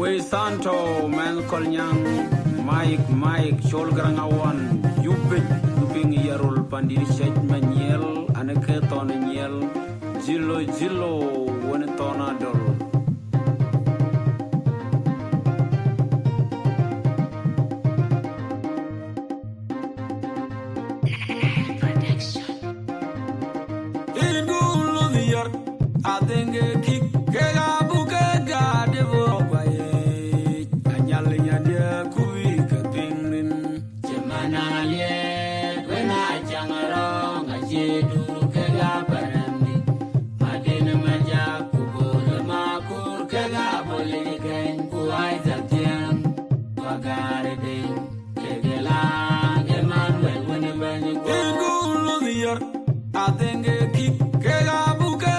We Santo, Man Kolnyang, Mike, Shol Grangawan, Yuping Yarul Pandiri Shet Maniel, Anaketon Niel, Jilo, Wenetona Dol. I think a kick, Gabuka, Devo, Anyalia, dear Kuika, Pingrin, Gemana, when I jang along, I do Kagaparami, Madina Maja, Kubo, Makur, Kagaboli, Kuai, Tian, Wagari, Kegela, Emmanuel, whenever you go, I think a kick, Gabuka.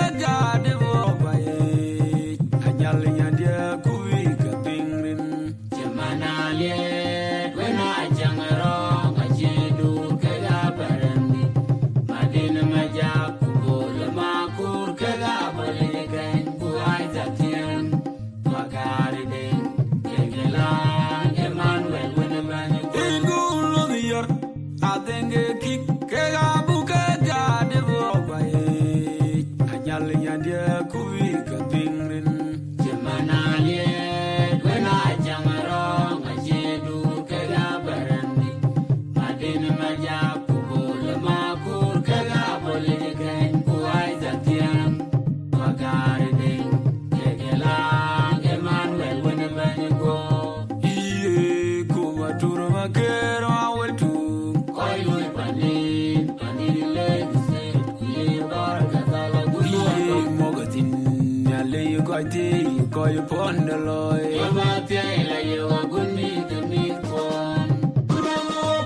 Call you pon the lawyer. You might tell you a good meat to meet one. Could I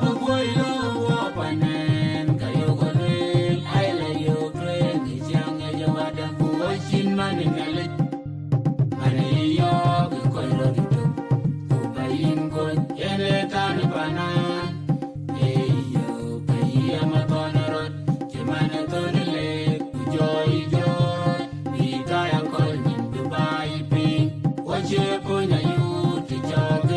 go boy low up and then can you go real? I lay you train is young as you are the watching money melody. Money yo, you call it to buy in good. And let on the banana. Hey yo, pay a matona road. Jemana to the lake. Joy. Be tired calling to buy. Punya you to jog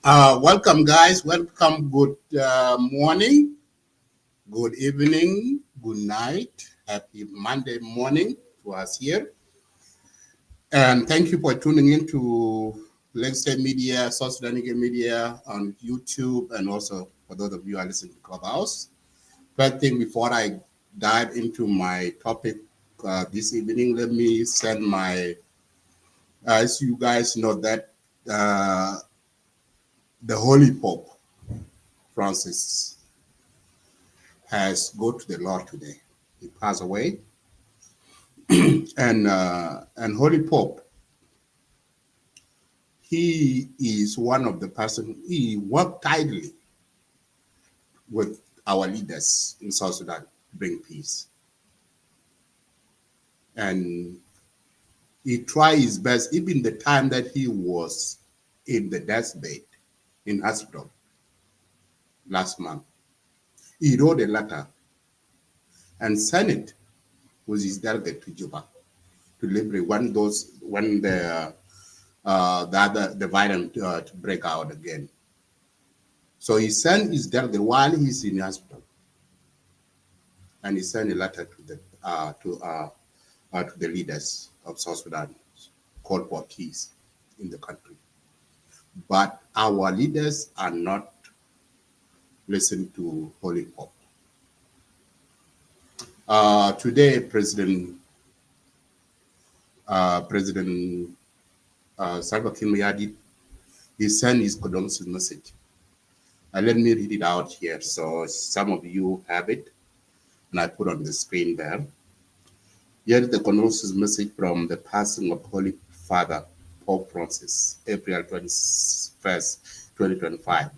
Welcome, guys. Welcome. Good morning, good evening, good night. Happy Monday morning to us here. And thank you for tuning in to Legacy Media, South Sudanese Media on YouTube, and also for those of you who are listening to Clubhouse. First thing before I dive into my topic this evening, let me send as you guys know that the Holy Pope Francis has gone to the Lord today. He passed away, and Holy Pope, he is one of the person. He worked tightly with our leaders in South Sudan to bring peace, and he tried his best. Even the time that he was in the deathbed in hospital last month, he wrote a letter and sent it with his delegate to Juba to liberate when the violence to break out again. So he sent his delegate while he's in hospital, and he sent a letter to the leaders of South Sudan, called for peace in the country. But our leaders are not listening to Holy Pope. Today, President Salva Kiir Mayardit, he sent his condolences message. Let me read it out here so some of you have it, and I put on the screen there. Here is the condolences message from the passing of Holy Father Pope Francis, April 21st, 2025.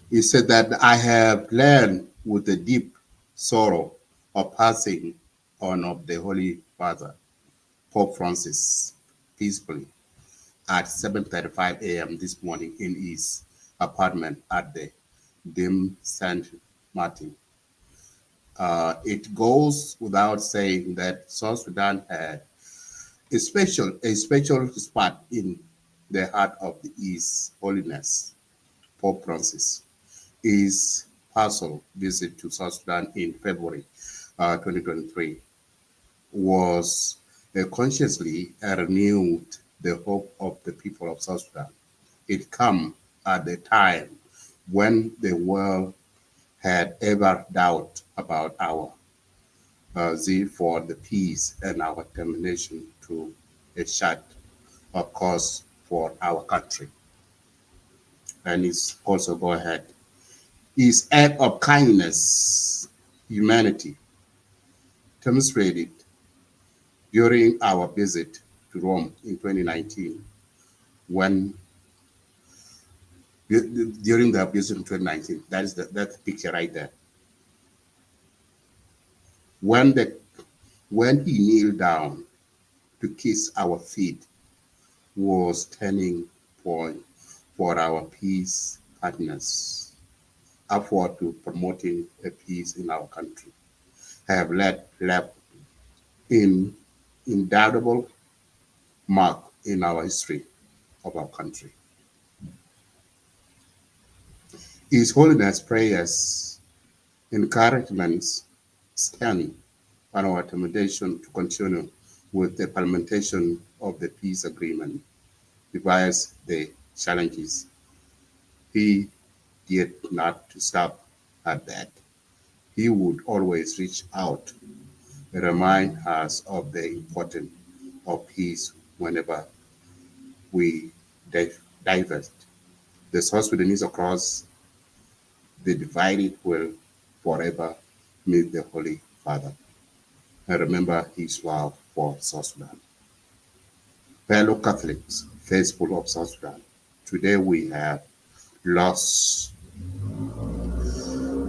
He said that I have learned with the deep sorrow of passing on of the Holy Father Pope Francis peacefully at 7:35 a.m. this morning in his apartment at the Dim Saint Martin. It goes without saying that South Sudan had a special spot in the heart of His Holiness Pope Francis. His partial visit to South Sudan in February 2023 was consciously renewed the hope of the people of South Sudan. It came at a time when the world had ever doubt about our zeal for the peace and our determination to chart a course for our country. And it's also go ahead. His act of kindness, humanity, demonstrated during our visit to Rome in 2019, when during the visit in 2019, that picture right there. When he kneeled down to kiss our feet, was turning point for our peace partners, effort to promoting a peace in our country, have left in indelible mark in our history of our country. His Holiness prayers, encouragements, standing on our determination to continue with the implementation of the peace agreement, device the challenges. He did not stop at that. He would always reach out and remind us of the importance of peace whenever we divest. The South Sudanese across the divided will forever meet the Holy Father and remember his love for South Sudan. Fellow Catholics, faithful of South Sudan, today we have lost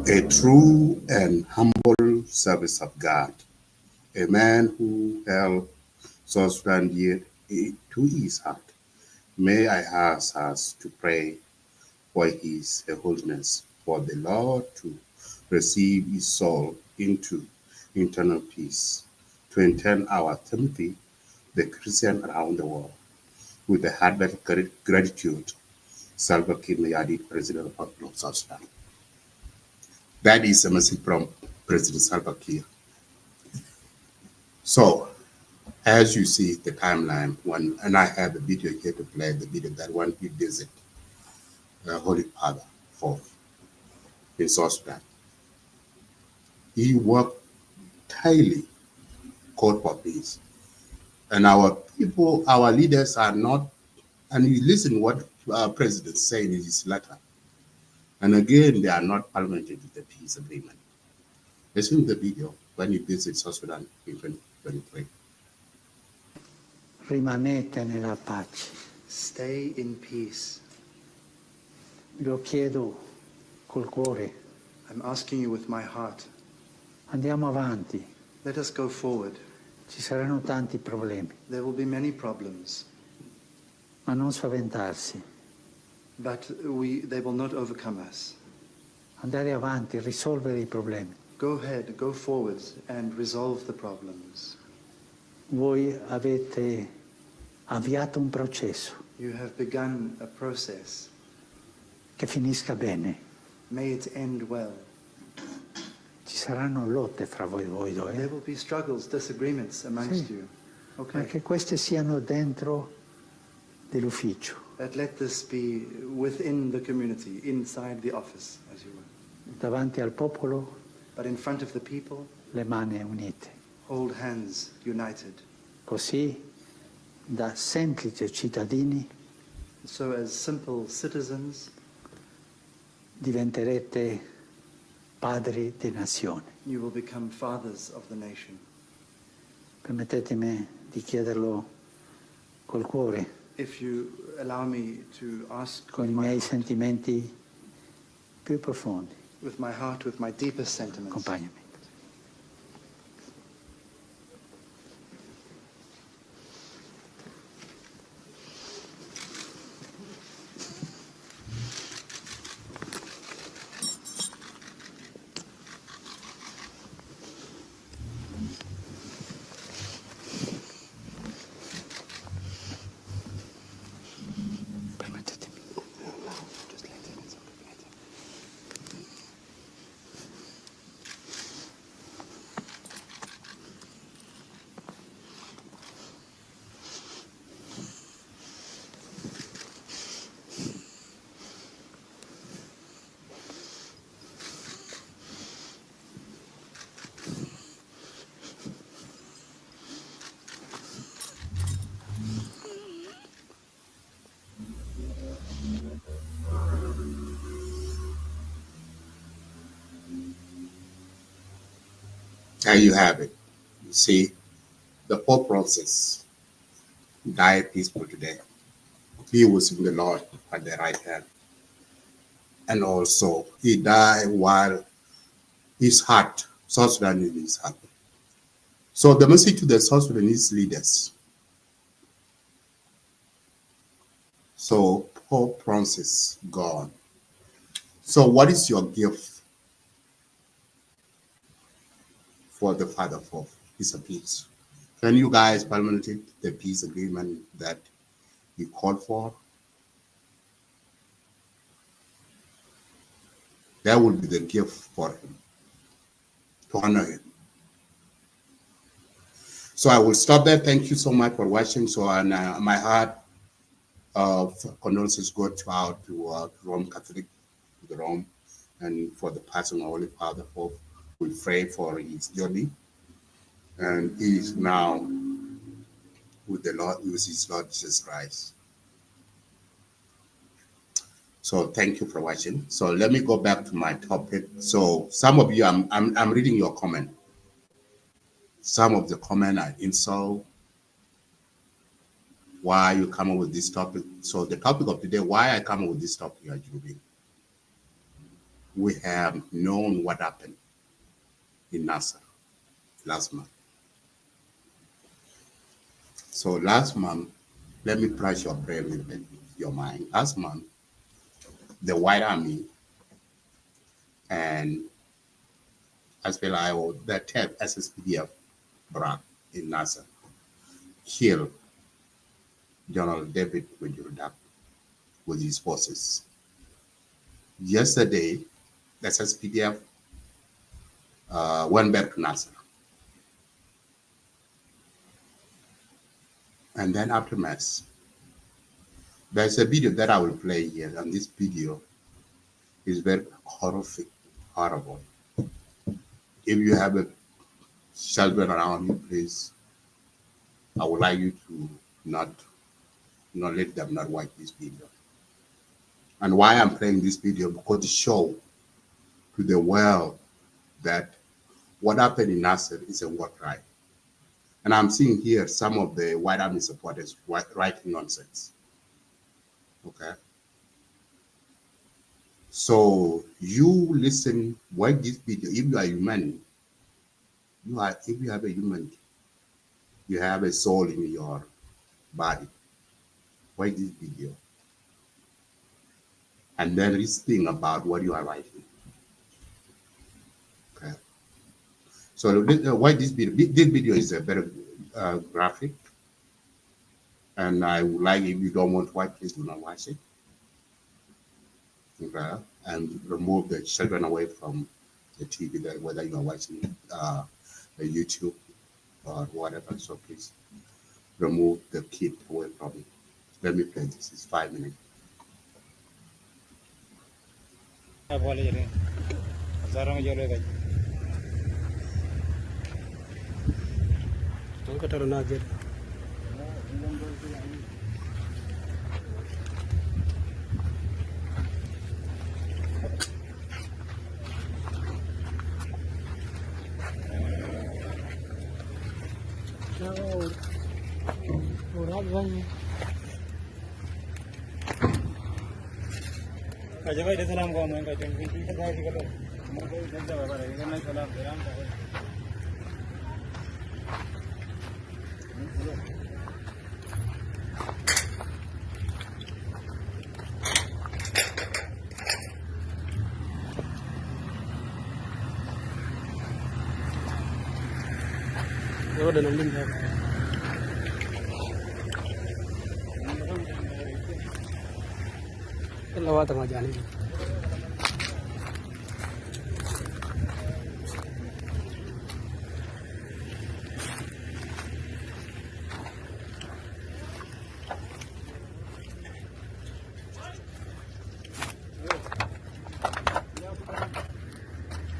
a true and humble service of God, a man who held South Sudan dear to his heart. May I ask us to pray for His Holiness, for the Lord to receive his soul into eternal peace, to intend our Timothy, the Christian around the world, with a heartfelt gratitude Salva Kiir Mayardit, President of South Sudan. That is a message from President Salva Kiir. So, as you see the timeline, and I have a video here to play the video that when he visit Holy Father for in South Sudan, he worked tightly, called for peace. And our people, our leaders are not, and you listen what President saying in his letter. And again, they are not parliamented with the peace agreement. Listen to the video when he visits South Sudan in 2023. Rimanete nella pace. Stay in peace. Lo chiedo col cuore. I'm asking you with my heart. Andiamo avanti. Let us go forward. Ci saranno tanti problemi, There will be many problems, ma non spaventarsi. but they will not overcome us. Andare avanti, risolvere i problemi. Go ahead, go forward and resolve the problems. Voi avete avviato un processo You have begun a process. che finisca bene. May it end well. Ci saranno lotte fra voi due, There will be struggles, disagreements amongst Sì. you. ma Okay. che queste siano dentro dell'ufficio, But let this be within the community, inside the office, as you will. davanti al popolo, But in front of the people, le mani unite. hold hands, united. Così, da semplici cittadini, So as simple citizens, diventerete padri di nazione. you will become fathers of the nation. Permettetemi di chiederlo col cuore, If you allow me to ask con i with my miei heart, sentimenti più profondi. with my heart, with my deepest sentiments. Accompagnami. Permettetemi. Just let him, it's okay, let him. There you have it. You see, the whole process died peaceful today. He was in the Lord at the right hand. And also, he died while his heart, South Sudan is in his heart. So the message to the South Sudanese leaders. So Pope Francis gone. So what is your gift for the Father for peace and peace? Can you guys parliamentate the peace agreement that he called for? That would be the gift for him, to honor him. So I will stop there. Thank you so much for watching. So and my heart of condolences go out to Rome Catholic, to Rome, and for the passing of Holy Father. Hope we pray for his journey, and he is now with the Lord, with his Lord Jesus Christ. So thank you for watching. So let me go back to my topic. So some of you, I'm reading your comment. Some of the comment are insult. Why you come up with this topic? So the topic of today, why I come up with this topic, Ajubi. We have known what happened in Nasir last month. So last month, let me brush your brain a little bit, your mind. Last month, the White Army and SPLA-IO, the TEP SSPDF brought in Nasir, killed General David Wenjurudak with his forces. Yesterday, the SPDF went back to Nasir. And then aftermath, there's a video that I will play here, and this video is very horrific, horrible. If you have a children around you, please, I would like you to not let them not watch this video. And why I'm playing this video, because to show to the world that what happened in Nasir is a war crime. And I'm seeing here some of the White Army supporters writing nonsense. Okay. So you listen, watch this video. If you are human, if you have a human, you have a soul in your body. Watch this video. And then think about what you are writing. Okay. So watch this video. This video is a very graphic. And I would like, if you don't want to watch, please do not watch it. Okay. And remove the children away from the TV, whether you are watching the YouTube or whatever. So please remove the kid away from it. Let me play this. It's 5 minutes.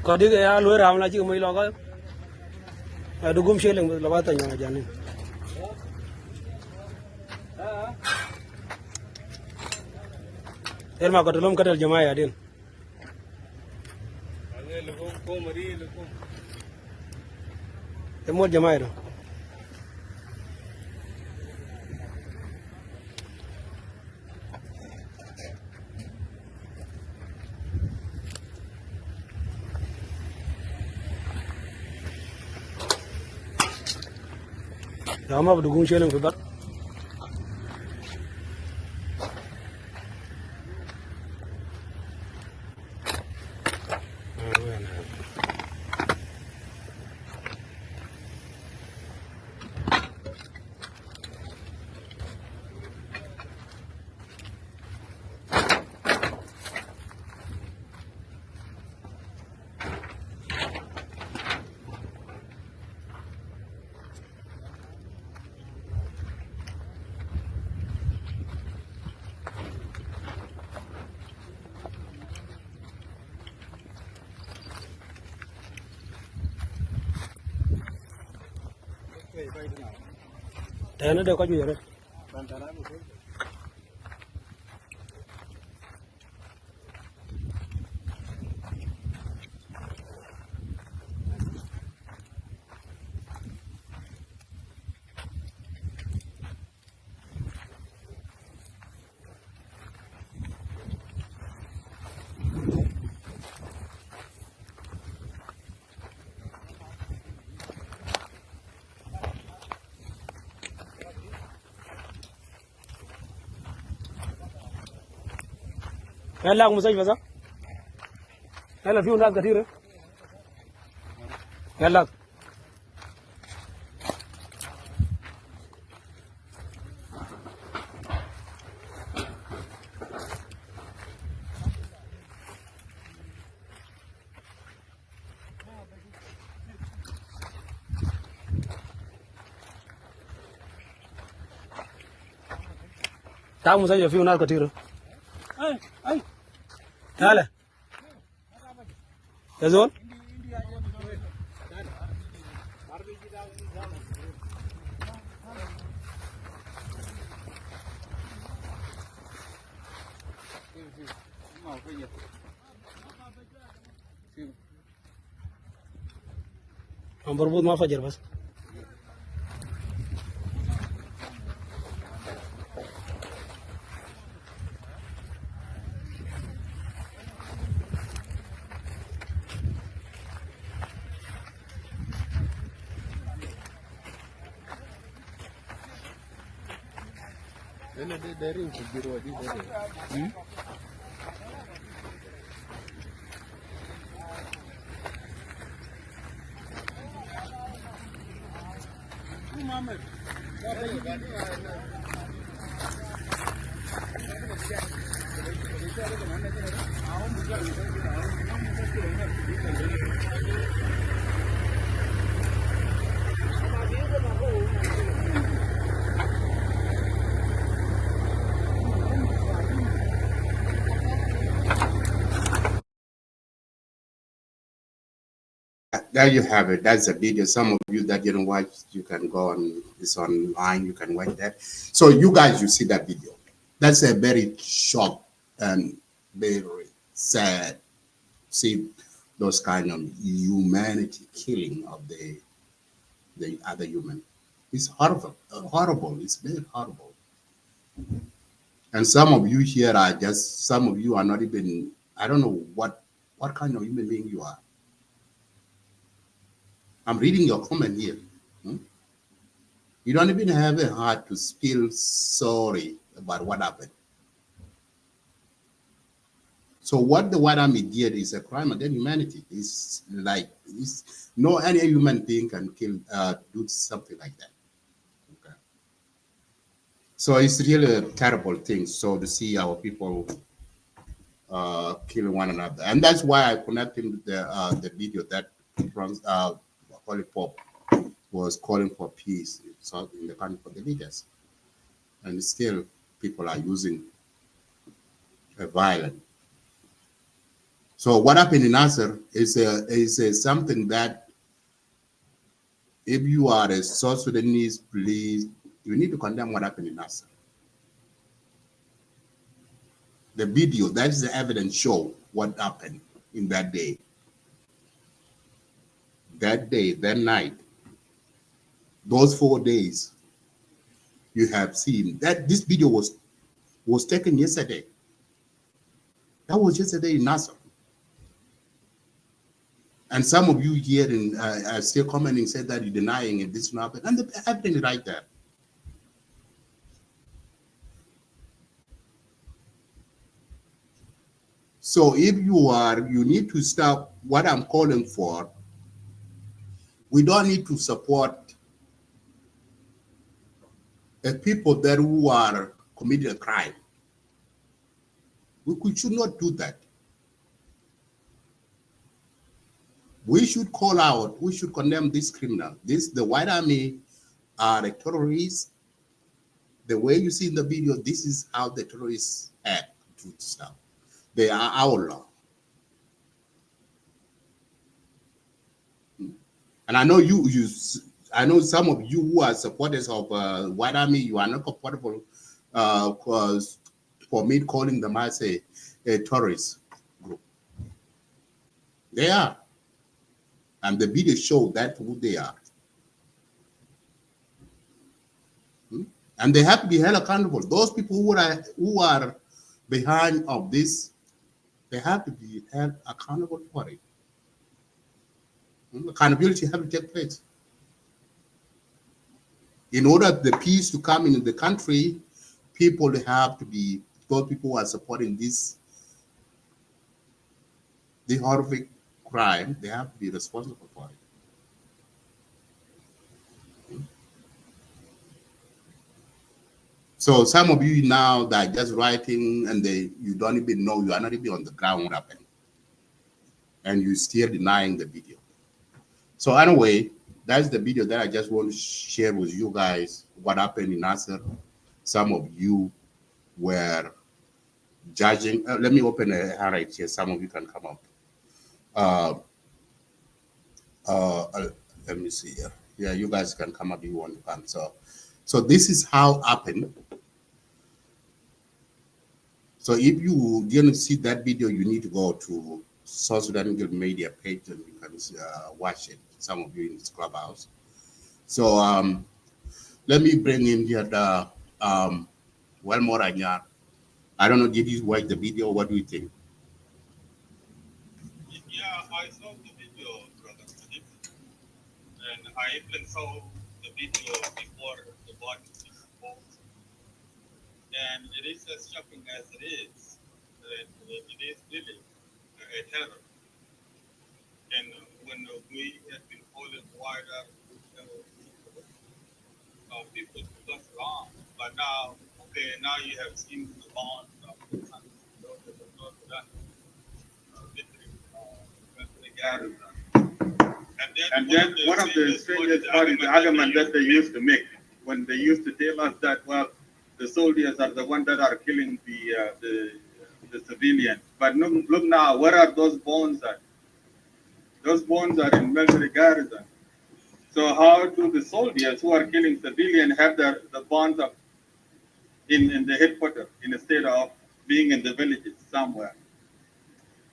Có đi cái lối rào là chỉ có mấy lò cái đồ gum xe lên là bao tải nhà này em mà có được lom cái del jama ya din em một jama rồi Dama berdugum sih yang hebat. Thế nó đều có gì ở đây. Hela musaj baza. Hela fi undas kathir. Hela. تعال مسجل فيه ناس كتير. اي تعال يا زول. عم بربوط ما فجر بس. There you have it. That's a video. Some of you that didn't watch, you can go on. It's online. You can watch that. So you guys, you see that video. That's a very short and very sad. See those kind of humanity killing of the other human. It's horrible. Horrible. It's very horrible. And some of you here are just. Some of you are not even. I don't know what kind of human being you are. I'm reading your comment here. You don't even have a heart to feel sorry about what happened. So what the White Army did is a crime against humanity. It's like no any human being can do something like that. Okay. So it's really a terrible thing. So to see our people killing one another, and that's why I connected the video that Holy Pope was calling for peace in the country for the leaders, and still people are using violence. So what happened in Nasir is something that if you are a South Sudanese, please, you need to condemn what happened in Nasir. The video, that is the evidence, show what happened in that day. That day, that night, those 4 days, you have seen that this video was taken yesterday. That was yesterday in Nasir. And some of you here are still commenting, said that you're denying it, this not happened, and the evidence is right there. So if you need to stop what I'm calling for. We don't need to support people that who are committing a crime. We should not do that. We should call out, we should condemn this criminal. The White Army are terrorists. The way you see in the video, this is how the terrorists act to stuff. They are our law. And I know I know some of you who are supporters of White Army, you are not comfortable for me calling them as a terrorist group. They are. And the video show that who they are. And they have to be held accountable. Those people who are behind of this, they have to be held accountable for it. Accountability have to take place. In order for the peace to come in the country, people have to be, those people who are supporting the horrific crime, they have to be responsible for it. So some of you now that are just writing and you don't even know, you are not even on the ground what happened. And you're still denying the video. So anyway, that's the video that I just want to share with you guys what happened in Nasir. Some of you were judging. Let me open a hand right here. Some of you can come up. Let me see here. Yeah, you guys can come up if you want to come. So this is how happened. So if you didn't see that video, you need to go to South Sudan Eagle Media page and you can watch it. Some of you in this clubhouse. So let me bring in here the more Anyar. I don't know, did you watch the video? What do you think? Yeah, I saw the video, brother Pradeep, and I even saw the video before the body was exposed. And it is as shocking as it is really a terror. And when we had been holding wider, people took us wrong. But now, okay, now you have seen the bond of the sons and daughters of North Sudan, and then one of the strangest part is the argument that they used to make when they used to tell us that, well, the soldiers are the ones that are killing the civilians. But look now, where are those bones at? Those bones are in military garrison. So how do the soldiers who are killing civilians have the bonds of in the headquarters instead of being in the villages somewhere?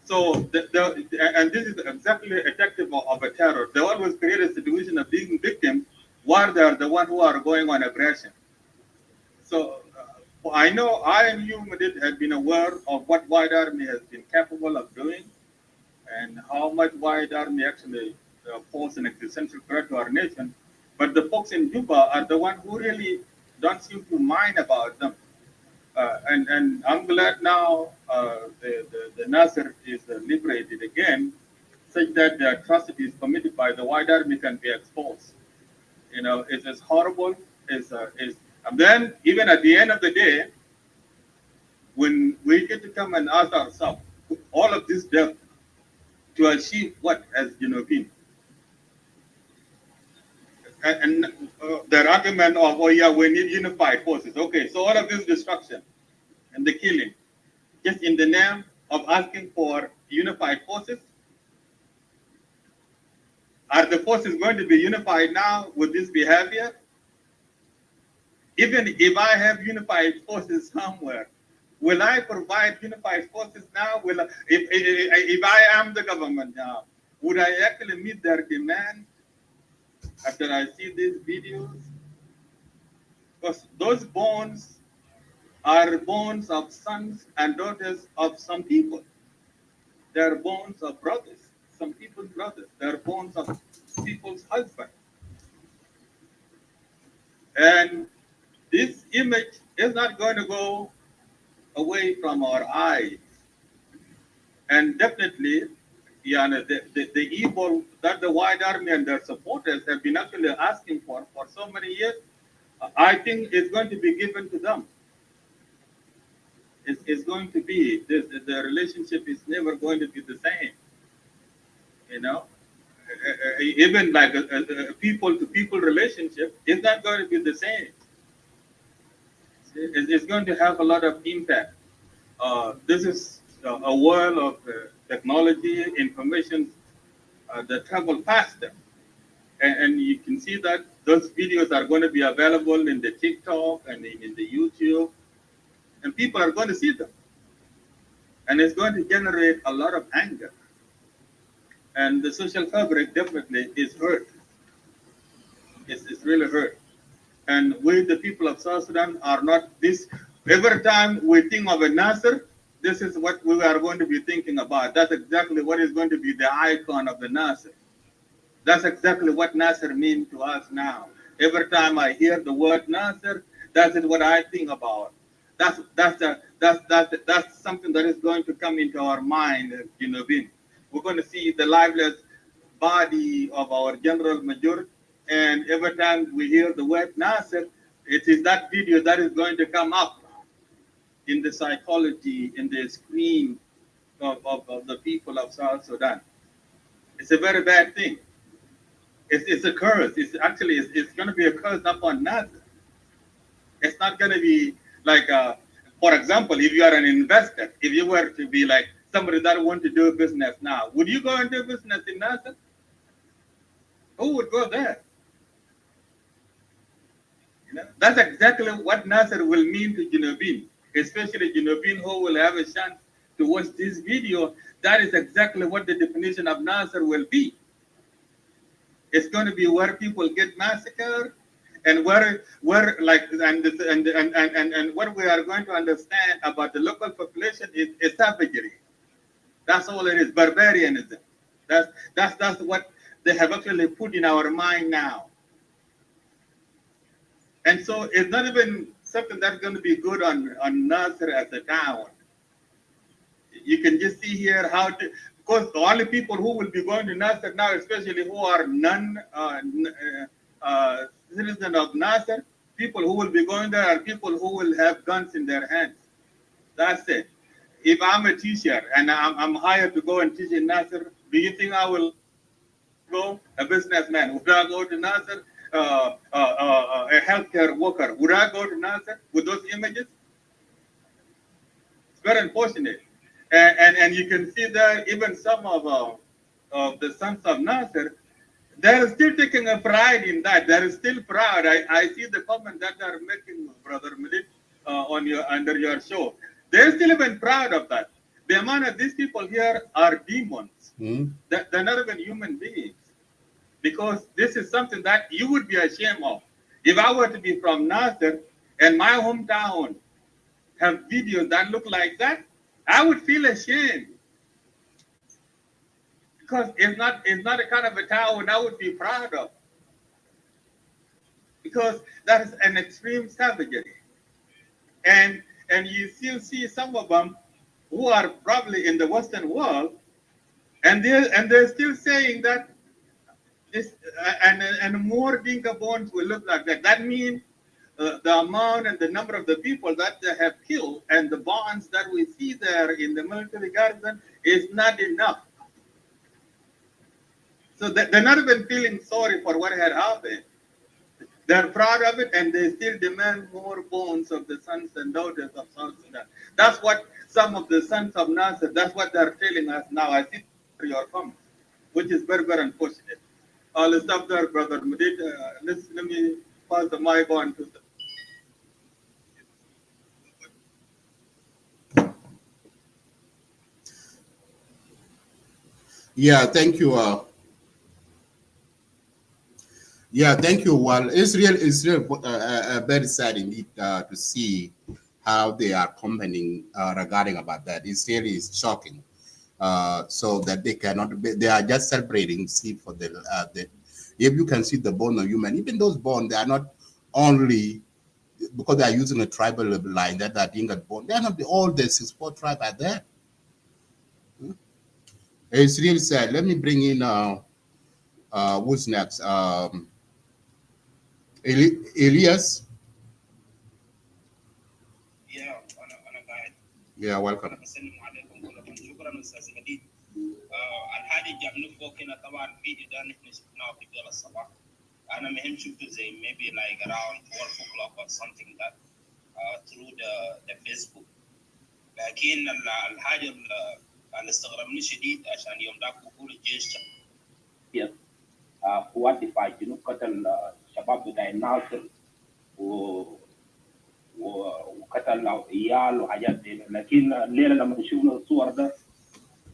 So, and this is exactly effective of a terror. They always create a situation of being victims while they are the one who are going on aggression. So, I know I and you, Madid, have been aware of what White Army has been capable of doing and how much White Army actually pose an existential threat to our nation. But the folks in Juba are the ones who really don't seem to mind about them. And I'm glad now the Nasir is liberated again, such that the atrocities committed by the White Army can be exposed. You know, it's as horrible as and then even at the end of the day, when we get to come and ask ourselves, all of this death to achieve what, as you know, been. And their argument of, oh yeah, we need unified forces. Okay, so all of this destruction and the killing, just in the name of asking for unified forces? Are the forces going to be unified now with this behavior? Even if I have unified forces somewhere, will I provide unified forces now? If I am the government now, would I actually meet their demand after I see these videos? Because those bones are bones of sons and daughters of some people. They are bones of brothers, some people's brothers. They are bones of people's husbands. And this image is not going to go away from our eyes. And definitely, yeah, the evil that the White Army and their supporters have been actually asking for so many years, I think it's going to be given to them. It's going to be, the relationship is never going to be the same. You know, even like a people-to-people relationship is not going to be the same. It's going to have a lot of impact. This is a world of technology, information that travel faster. And you can see that those videos are going to be available in the TikTok and in the YouTube, and people are going to see them. And it's going to generate a lot of anger. And the social fabric definitely is hurt. It's really hurt. And we, the people of South Sudan, are not this. Every time we think of a Nasir, this is what we are going to be thinking about. That's exactly what is going to be the icon of the Nasir. That's exactly what Nasir means to us now. Every time I hear the word Nasir, that's what I think about. That's something that is going to come into our mind, you know. We're going to see the lifeless body of our general major, and every time we hear the word Nasir, it is that video that is going to come up in the psychology, in the screen of the people of South Sudan. It's a very bad thing. It's a curse. It's going to be a curse upon Nasir. It's not going to be like For example, if you are an investor, if you were to be like somebody that want to do business now, would you go and do business in Nasir? Who would go there? You know, that's exactly what Nasir will mean to Junubin, especially Junubin who will have a chance to watch this video. That is exactly what the definition of Nasir will be. It's going to be where people get massacred, and where like and what we are going to understand about the local population is savagery. That's all it is, barbarianism. That's what they have actually put in our mind now. And so it's not even something that's going to be good on Nasir as a town. You can just see here how to, because the only people who will be going to Nasir now, especially who are non-citizens of Nasir, people who will be going there are people who will have guns in their hands. That's it. If I'm a teacher and I'm hired to go and teach in Nasir, do you think I will go? A businessman, would I go to Nasir? A healthcare worker, would I go to Nasir with those images? It's very unfortunate. And you can see that even some of the sons of Nasir, they're still taking a pride in that. They're still proud. I see the comment that they're making, Brother Medit, under your show. They're still even proud of that. The amount of these people here are demons. They're not even human beings. Because this is something that you would be ashamed of. If I were to be from Nasir and my hometown have videos that look like that, I would feel ashamed. Because it's not a kind of a town I would be proud of. Because that is an extreme savagery. And you still see some of them who are probably in the Western world, and they're still saying that this and more Dinka bones will look like that. That means the amount and the number of the people that they have killed and the bonds that we see there in the military garrison is not enough. So they're not even feeling sorry for what had happened. They're proud of it, and they still demand more bones of the sons and daughters of South Sudan. That's what some of the sons of Nasir, that's what they're telling us now. I see your comments, which is very, very unfortunate. I'll stop there, Brother Medit. Let me pass the mic on to the... Yeah, thank you. Yeah, thank you. Well, it's real very sad indeed to see how they are commenting regarding about that. It's really shocking. So that they cannot, they are just celebrating, see, for the if you can see the bone of human, even those bones, they are not only because they are using a tribal line that are being born, they are not all the 64 tribe are there. It's really sad. Let me bring in who's next? Elias. Yeah, welcome. الحاجه جابني فوق هنا طبعا فيديو ده نحن شفناه في جل الصباح انا مهم شفته زي maybe like around 12 o'clock or something that through the Facebook لكن الحاجه اللي استغربني شديد عشان يوم ذاك بقول الجيش قوات دفاع الجنوب قتل الشباب بتاع الناصر وقتل عيال وحاجات زي لكن الليله لما شفنا الصور ده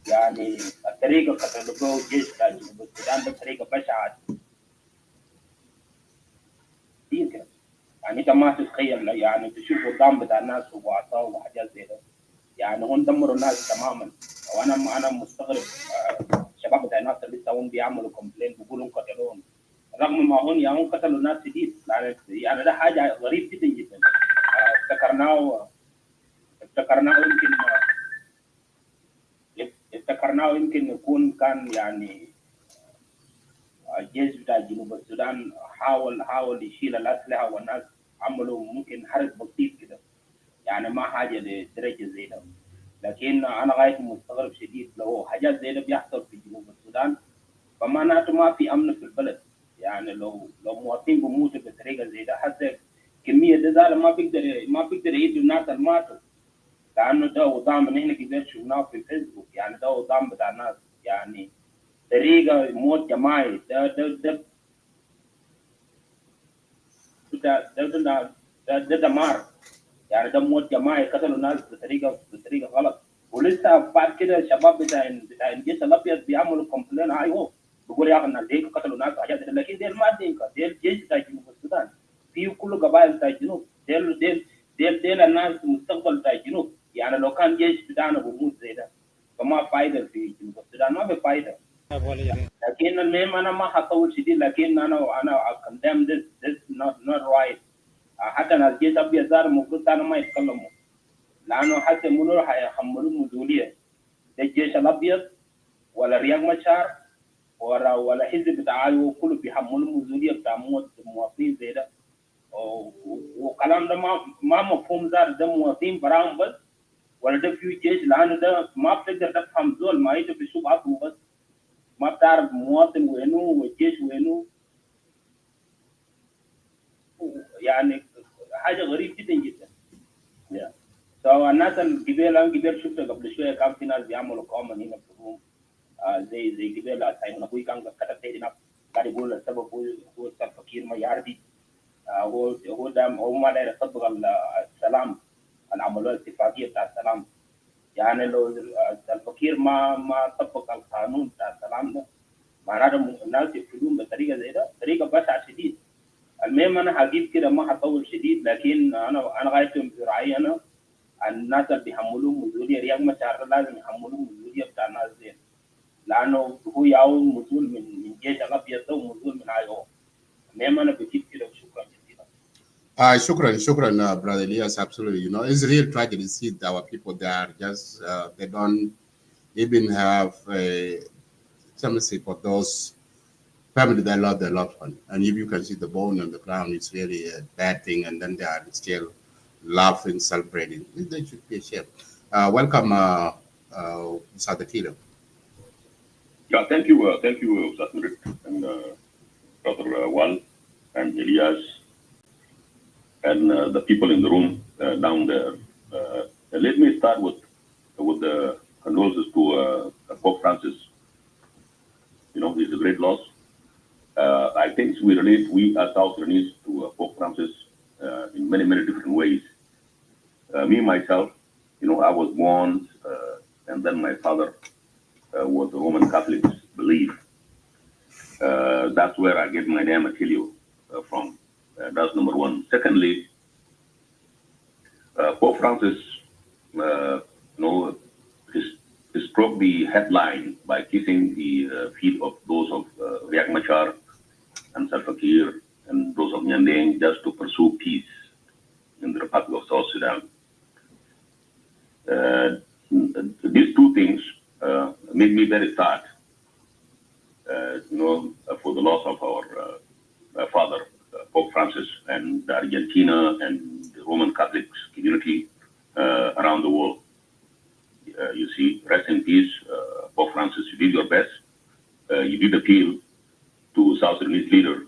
يعني الطريقه قتلوا به الجيش بتاع جنوب السودان بطريقه بشعه كده يعني انت ما تتخيل يعني تشوف قدام بتاع الناس وبعطاه وحاجات زي ده يعني هم دمروا الناس تماما وانا مستغرب الشباب بتاع الناس لسه هم بيعملوا كومبلين بيقولوا قتلوهم رغم ما هم يعني قتلوا الناس جديد يعني ده حاجه غريب جدا جدا افتكرناه يمكن يكون كان يعني الجيش بتاع جنوب السودان حاول يشيل الاسلحه والناس عملوا ممكن حرق بسيط كده يعني ما حاجه لدرجه زي ده لكن انا غايه مستغرب شديد لو حاجات زي ده بيحصل في جنوب السودان فمعناته ما في امن في البلد يعني لو مواطنين بيموتوا بطريقه زي ده حتى كميه ده ما بيقدر يدوا الناس الماتوا لانه ده وضام اللي احنا كبير شفناه في الفيسبوك، يعني ده وضام بتاع الناس، يعني طريقه موت جماعي. ده دمار، يعني ده موت جماعي، قتلوا الناس بطريقه غلط. ولسه بعد كده الشباب بتاع الجيش الابيض بيعملوا كومبلين ايوه، بيقول يا اخي الناس دي قتلوا ناس وحاجات، لكن ديل ما دينكا، ديل الجيش بتاع جنوب السودان، في كل قبائل بتاع الجنوب، ديل الناس مستقبل بتاع الجنوب. يعني لو كان جيش بتاعنا بموت زي ده فما فايده في جنوب السودان، ما في فايده. لكن المهم انا ما حطول شديد، لكن انا condemn this not right. حتى ناس الجيش الابيض زار المفروض كانوا ما يتكلموا، لانه حتى منو حيحملوا مسؤوليه؟ ده الجيش الابيض ولا رياض مشار ولا حزب بتاع ايو كله بيحملوا مسؤوليه بتاع موت مواطنين زي ده. وكلام ده ما مفهوم زار، ده مواطنين براهم بس ولا ده في جيش؟ لانه ده ما بتقدر تفهم زول ما يجي بيشوف عقله بس، ما بتعرف مواطن وينه والجيش وينه. يعني حاجه غريب جدا جدا. الناس القبيل شفت قبل شويه كان في ناس بيعملوا كومن هنا في الروم، زي قبيل سايمون ابوي كان كتب هنا قاعد يقول السبب هو الفقير ما يعرفي، هو ما داير يطبق السلام اللي عملوه الاتفاقيه بتاع السلام. يعني لو الفقير ما طبق القانون بتاع السلام ده معناته الناس يقتلون بطريقه زي ده، طريقه بشعه شديد. المهم انا هجيب كده ما هطول شديد، لكن انا غايتهم في رايي انا الناس اللي بيحملوا مسؤوليه رياض مشاعر لازم يحملوا مسؤوليه بتاع الناس دي، لانه هو ياو مسؤول من جيش الابيض ده ومسؤول من ايو. المهم انا بجيب كده وشكرا جزيلا. Shukran, brother Elias. Absolutely. You know, it's real tragedy to see our people there. Just they don't even have something for those family that love their loved one. And if you can see the bone on the ground, it's really a bad thing. And then they are still laughing, celebrating. They should be ashamed. Welcome, Mr. Kilo. Yeah, thank you, Nasir and Brother Wal and Elias and the people in the room down there. Let me start with the condolences to Pope Francis. You know, it's a great loss. I think we as South Sudanese to Pope Francis in many, many different ways. Me, myself, you know, I was born and then my father was a Roman Catholic belief. That's where I get my name Achilleo from. That's number one. Secondly, Pope Francis, you know, he struck the headline by kissing the feet of those of Riek Machar and Salva Kiir and those of Nyandeng just to pursue peace in the Republic of South Sudan. These two things made me very sad, you know, for the loss of our father, Pope Francis, and the Argentina and the Roman Catholic community around the world. You see, rest in peace, Pope Francis. You did your best. You did appeal to South Sudanese leader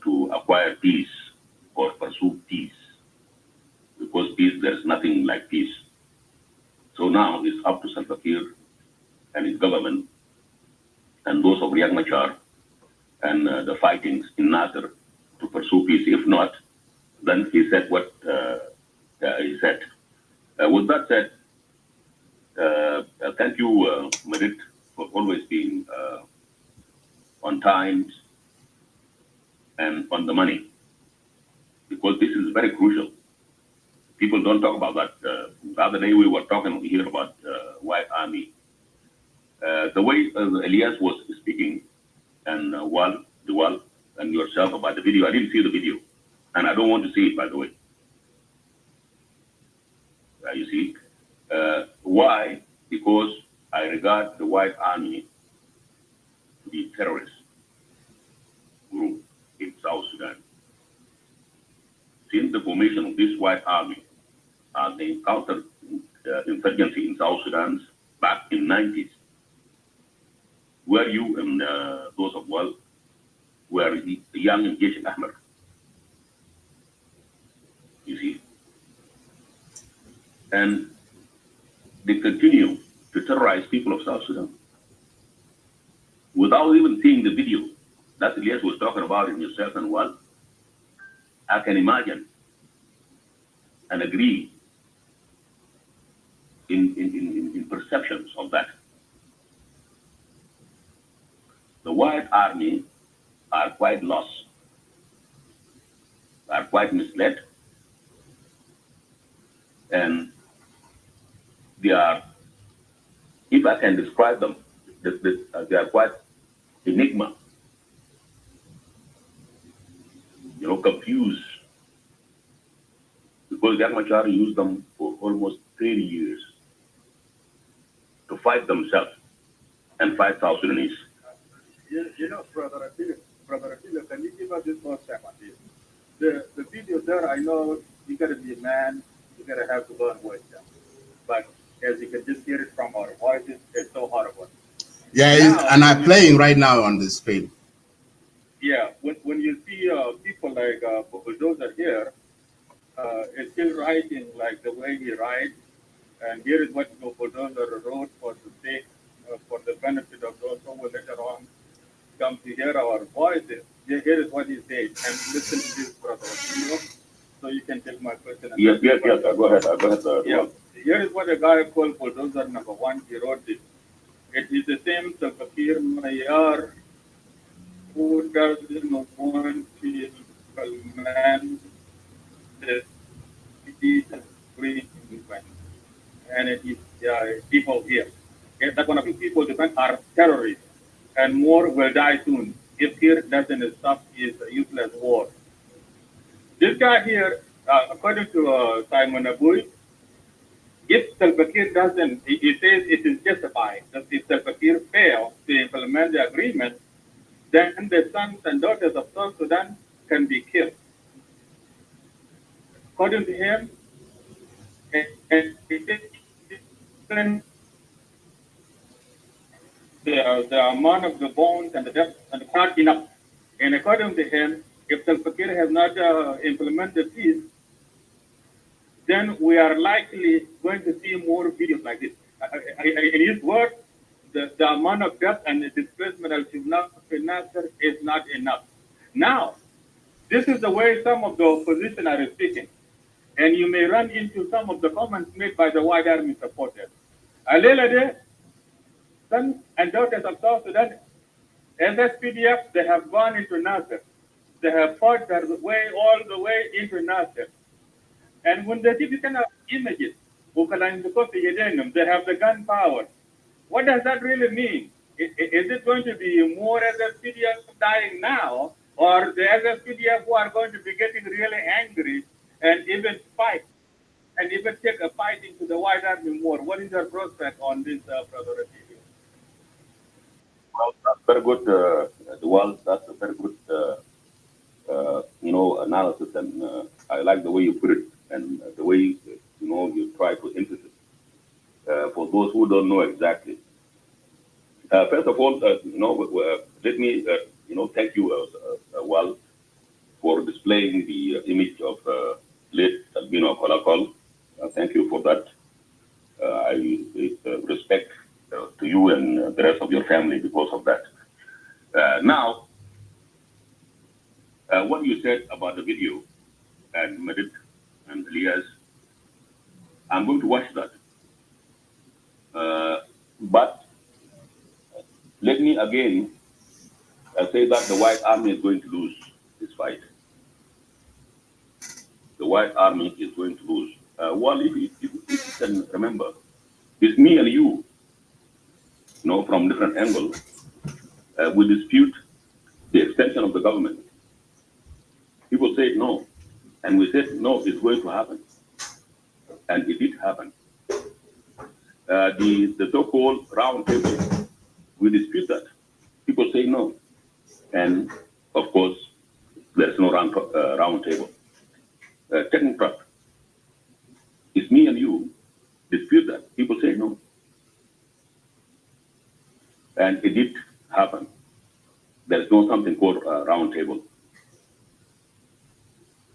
to acquire peace or pursue peace, because peace, there's nothing like peace. So now it's up to Salva Kiir and his government and those of Riek Machar and the fightings in Nasir to pursue peace. If not, then he said what he said. With that said, thank you, Merit, for always being on time and on the money, because this is very crucial. People don't talk about that. The other day we were talking here about White Army. The way Elias was speaking and Wal and yourself about the video, I didn't see the video, and I don't want to see it, by the way. You see, why? Because I regard the White Army to be a terrorist group in South Sudan. Since the formation of this White Army, they encountered insurgency in South Sudan back in the 90s. Were you and those of Wal were young in Jesh Ahmed? You see, And they continue to terrorize people of South Sudan without even seeing the video that Elias was talking about in yourself and what I can imagine and agree in perceptions of that. The White Army are quite lost, are quite misled, and they are, if I can describe them, they are quite enigma, confused, because Riek Machar used them for almost 30 years to fight themselves and fight South Sudanese. Brother Attila, can you give us this more step on this? The video there, I know you gotta be a man, you gotta have to learn words. But as you can just hear it from our voices, it's so horrible. Yeah, now, and I'm playing right now on the screen. Yeah, when you see people like Bulldozer here, is still writing like the way he writes, and here is what Bulldozer wrote for the sake, for the benefit of those who will later on come to hear our voices. Here is what he said, and listen to this, brother. So you can take my question. Yes, go ahead. Yeah, here is what a guy called Bulldozer number 1, he wrote this. It is the same Fakir Mayar who doesn't want to implement the peace agreement, and it is people here. Okay, that one of the people defend are terrorists, and more will die soon if here doesn't stop his useless war. This guy here, according to Simon Abui, if Salva Kiir doesn't, he says it is justified that if Salva Kiir fails to implement the agreement, then the sons and daughters of South Sudan can be killed. According to him, the amount of the bones and the death and not enough. And according to him, if Salva Kiir has not implemented peace, then we are likely going to see more videos like this. In his words, the amount of death and the displacement of Nasir is not enough. Now, this is the way some of the opposition are speaking. And you may run into some of the comments made by the White Army supporters. Alelade, sons and daughters of South Sudan, as SPDF, they have gone into Nasir. They have fought their way all the way into Nasir. And when they see these kind of images, they have the gunpowder. What does that really mean? Is it going to be more SPDF dying now, or the SPDF who are going to be getting really angry and even fight, and even take a fight into the White Army more? What is your prospect on this, Brother Attila? Well, that's very good, that's a very good, analysis, and I like the way you put it, and the way you try to emphasize for those who don't know exactly. First of all, let me thank you for displaying the image of late Albino Kolakol. Thank you for that. I respect to you and the rest of your family because of that. Now, what you said about the video and Medit and Elias, I'm going to watch that. But let me again say that the White Army is going to lose this fight. The White Army is going to lose. If you can remember, it's me and you, from different angles, we dispute the extension of the government. People say no, and we said no, it's going to happen, and it did happen. The so-called round table, we dispute that. People say no, and of course, there's no round table. Technocrat, it's me and you dispute that. People say no, and it did happen. There's no something called a round table,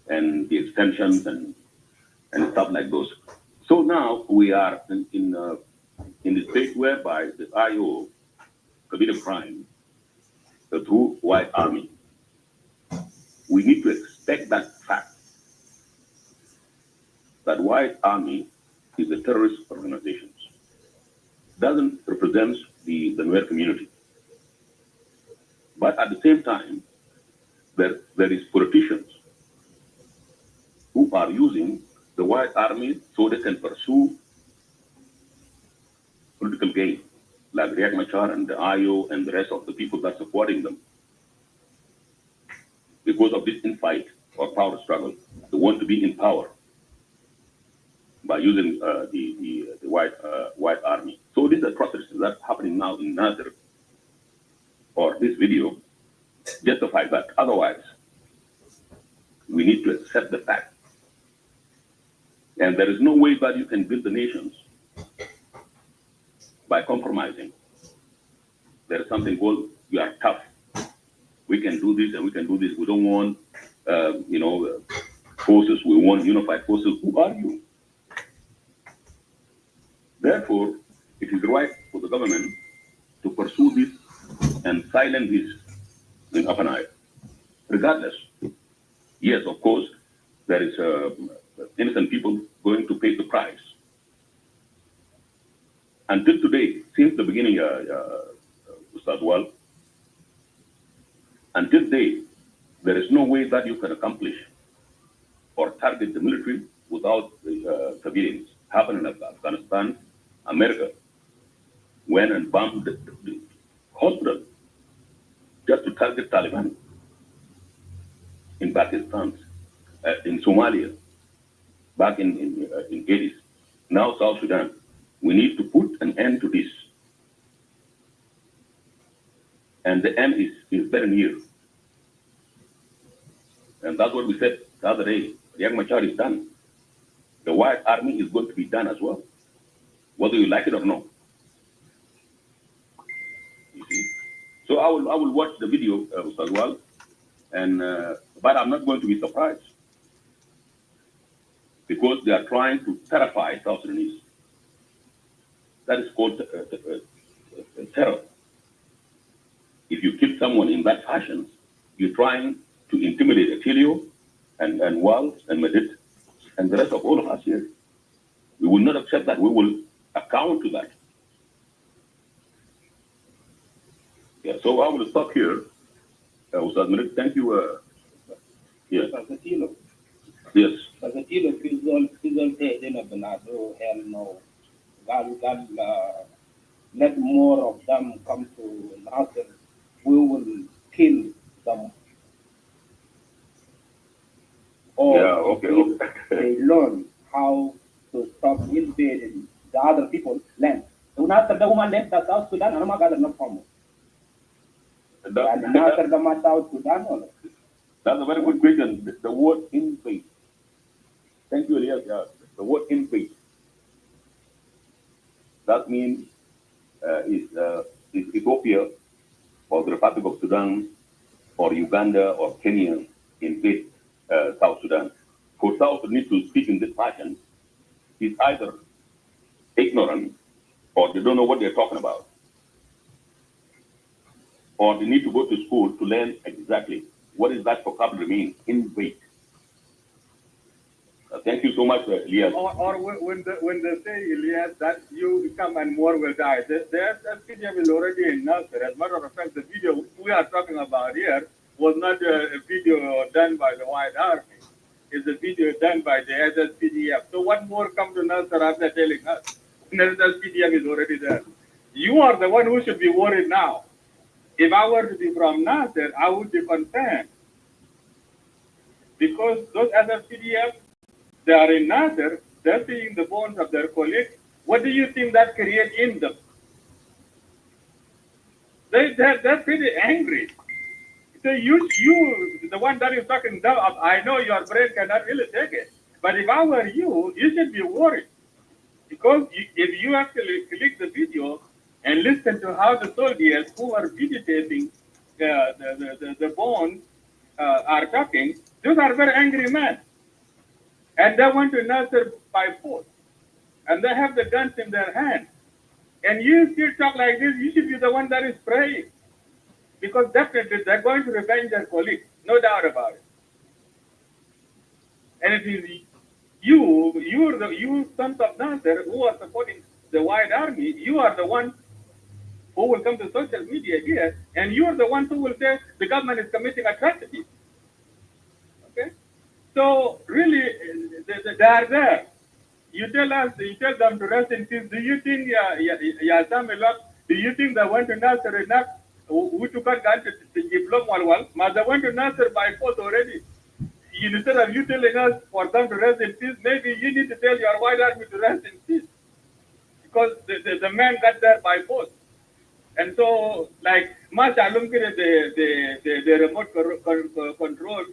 and the extensions and stuff like those. So now we are in the state whereby the IO committed crime through White Army. We need to expect that fact that White Army is a terrorist organization. Doesn't represent the Nuer community. But at the same time, there is politicians who are using the White Army so they can pursue political gain, like Riek Machar and the IO and the rest of the people that are supporting them. Because of this infight or power struggle, they want to be in power by using the White Army. So these atrocities that's happening now in Nasir, or this video, justify that. Otherwise, we need to accept the fact. And there is no way that you can build the nations by compromising. There is something called, we are tough. We can do this and we can do this. We don't want, forces. We want unified forces. Who are you? Therefore, it is right for the government to pursue this and silence this in Upper Nile. Regardless, yes, of course, there is innocent people going to pay the price. Until today, since the beginning, Ustad Wal, until today, there is no way that you can accomplish or target the military without civilians. Happened in Afghanistan, America went and bombed the hospital just to target Taliban. In Pakistan, in Somalia, back in 80s. Now South Sudan. We need to put an end to this. And the end is very near. And that's what we said the other day. Riek Machar is done. The White Army is going to be done as well, whether you like it or not. You see? So I will watch the video as well, and but I'm not going to be surprised because they are trying to terrify South Sudanese. That is called terror. If you kill someone in that fashion, you're trying to intimidate Atilio and Wal and Medit and the rest of all of us here. We will not accept that. We will account to that. Yeah, so I will stop here. Ustad Medit, thank you. Yes. Yes. Let more of them come to Nasir. We will kill them. Or okay. They learn how to stop invading the other people's land. Nasir the woman left the South Sudan, and I'm going to from. Nasir the South Sudan. That's a very good question. The word invade. Thank you, Elias. Yeah. The word invade. That means is Ethiopia or the Republic of Sudan or Uganda or Kenya invade South Sudan. For South Sudan to speak in this fashion is either ignorant or they don't know what they're talking about. Or they need to go to school to learn exactly what is that vocabulary mean, invade. Thank you so much, Elias. Or when they say, Elias, that you come and more will die, the SPDM is already in Nasir. As a matter of fact, the video we are talking about here was not a video done by the White Army. It's a video done by the SPDF. So what more come to Nasir after telling us? The SPDF is already there. You are the one who should be worried now. If I were to be from Nasir, I would be concerned. Because those other PDF, they are in Nasir, they're seeing the bones of their colleagues. What do you think that creates in them? They're pretty angry. So you, the one that is talking down, I know your brain cannot really take it. But if I were you, you should be worried. Because if you actually click the video and listen to how the soldiers who are videotaping the bones are talking, those are very angry men. And they want to Nasir by force. and they have the guns in their hand. And you still talk like this, you should be the one that is praying. Because definitely they're going to revenge their colleagues, no doubt about it. And it is you sons of Nasir who are supporting the White Army, you are the one who will come to social media here, and you are the one who will say the government is committing atrocities. Okay? So really, they are there. You tell them to rest in peace. Do you think, do you think they went to Nasir enough? We took out to give long one, but they went to Nasir by force already. Instead of you telling us for them to rest in peace, maybe you need to tell your White Army to rest in peace. Because the man got there by force. And so, like, the remote control,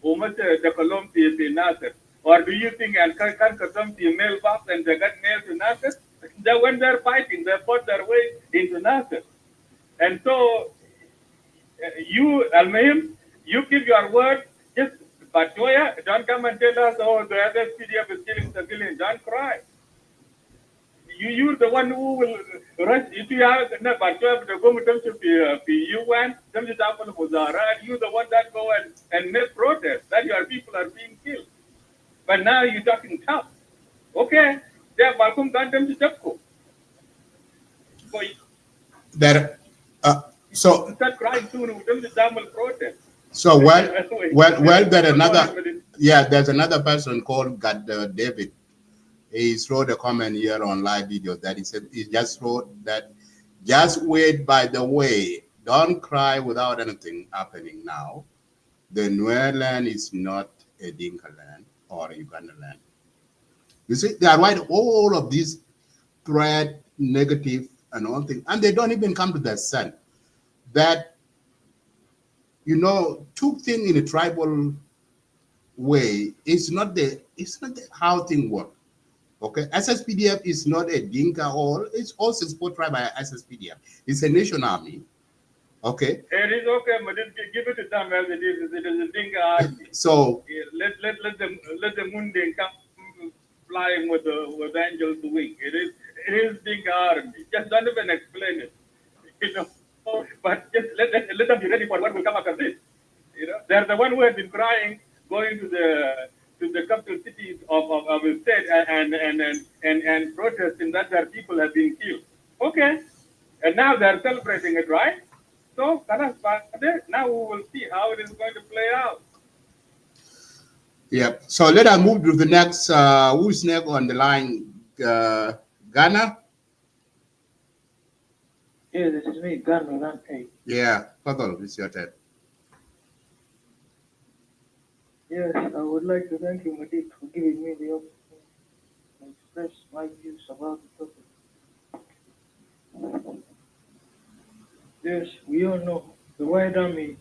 the Colombia in Nasir. Or do you think and can come to mailbox and they got mail to Nasir? They went there fighting, they fought their way into Nasir. And so, you, Al-Mahim, you give your word, just, but don't come and tell us, oh, the other PDF is killing civilians. Don't cry. You're the one who will rush. If you have the government to be UN, them to happen for Zara, you're the one that go and make protest that your people are being killed. But now you're talking tough. Okay, they're welcome them to Jabko. So start crying soon with them to Jamal protest. So there's another person called God David. He wrote a comment here on live video that he said he just wrote that just wait, by the way, don't cry without anything happening now. The Nuer land is not a Dinka land or a Uganda land. You see, they are right, all of these threat, negative, and all things, and they don't even come to the sun. That, two things in a tribal way, it's not how things work. Okay, SSPDF is not a Dinka or it's also supported by SSPDF. It's a nation army. Okay. It is okay, but give it to them as it is. It is a Dinka army. So let the Mundin come flying with angels' wing. It is Dinka army. Just don't even explain it. But just let them be ready for what will come after this. They're the one who has been crying, going to the capital cities of the state and protesting that their people have been killed. Okay, and now they're celebrating it, right? So now we will see how it is going to play out. Yeah. So let us move to the next. Who's next on the line? Ghana. Yeah, this is me, Ghana. Yeah, Fadal, it's your turn. Yes, I would like to thank you, Madid, for giving me the opportunity to express my views about the topic. Yes, we all know the White Army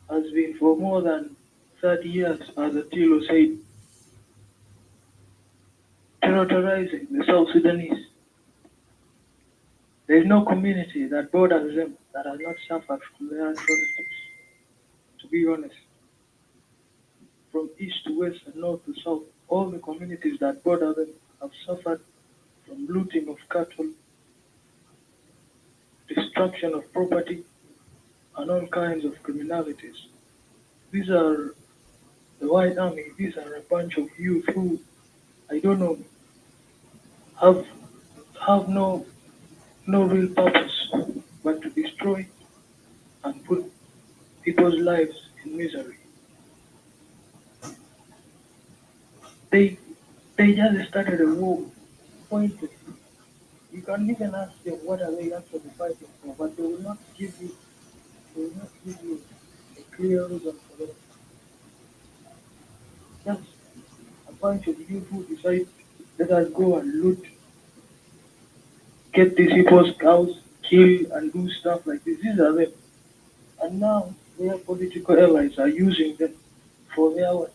has been for more than 30 years, as Attilo said, terrorizing the South Sudanese. There is no community that borders them that has not suffered from their atrocities, to be honest. From east to west and north to south, all the communities that border them have suffered from looting of cattle, destruction of property, and all kinds of criminalities. These are the White Army. These are a bunch of youth who, I don't know, have no real purpose but to destroy and put people's lives in misery. They just started a war pointed. You can even ask them what are they actually fighting for, but they will not give you a clear reason for them. Just a bunch of youth who decide, let us go and loot, get these people's cows, kill and do stuff like this. These are them. And now their political allies are using them for their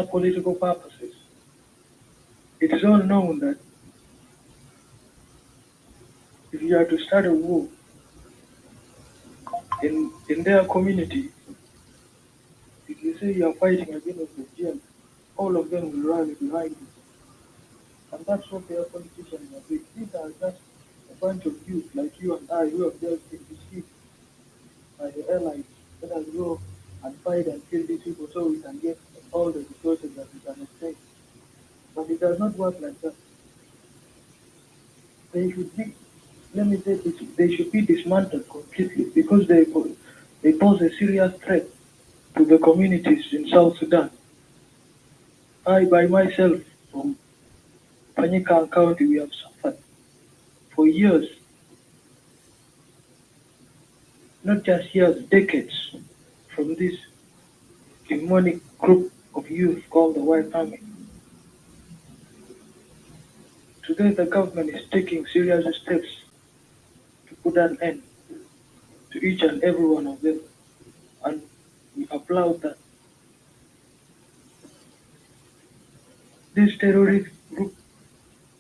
political purposes. It is all known that if you are to start a war in their community, if you say you are fighting against the GM all of them will rally behind it. And that's what their politicians are doing. These are just a bunch of youth like you and I who have just been deceived by the allies. Let us go and fight and kill these people so we can get all the resources that we can obtain. But it does not work like that. They should be, let me say this, they should be dismantled completely because they pose a serious threat to the communities in South Sudan. I, by myself, from Panyika County, we have suffered for years, not just years, decades, from this demonic group of youth called the White Army. Today, the government is taking serious steps to put an end to each and every one of them, and we applaud that. This terrorist group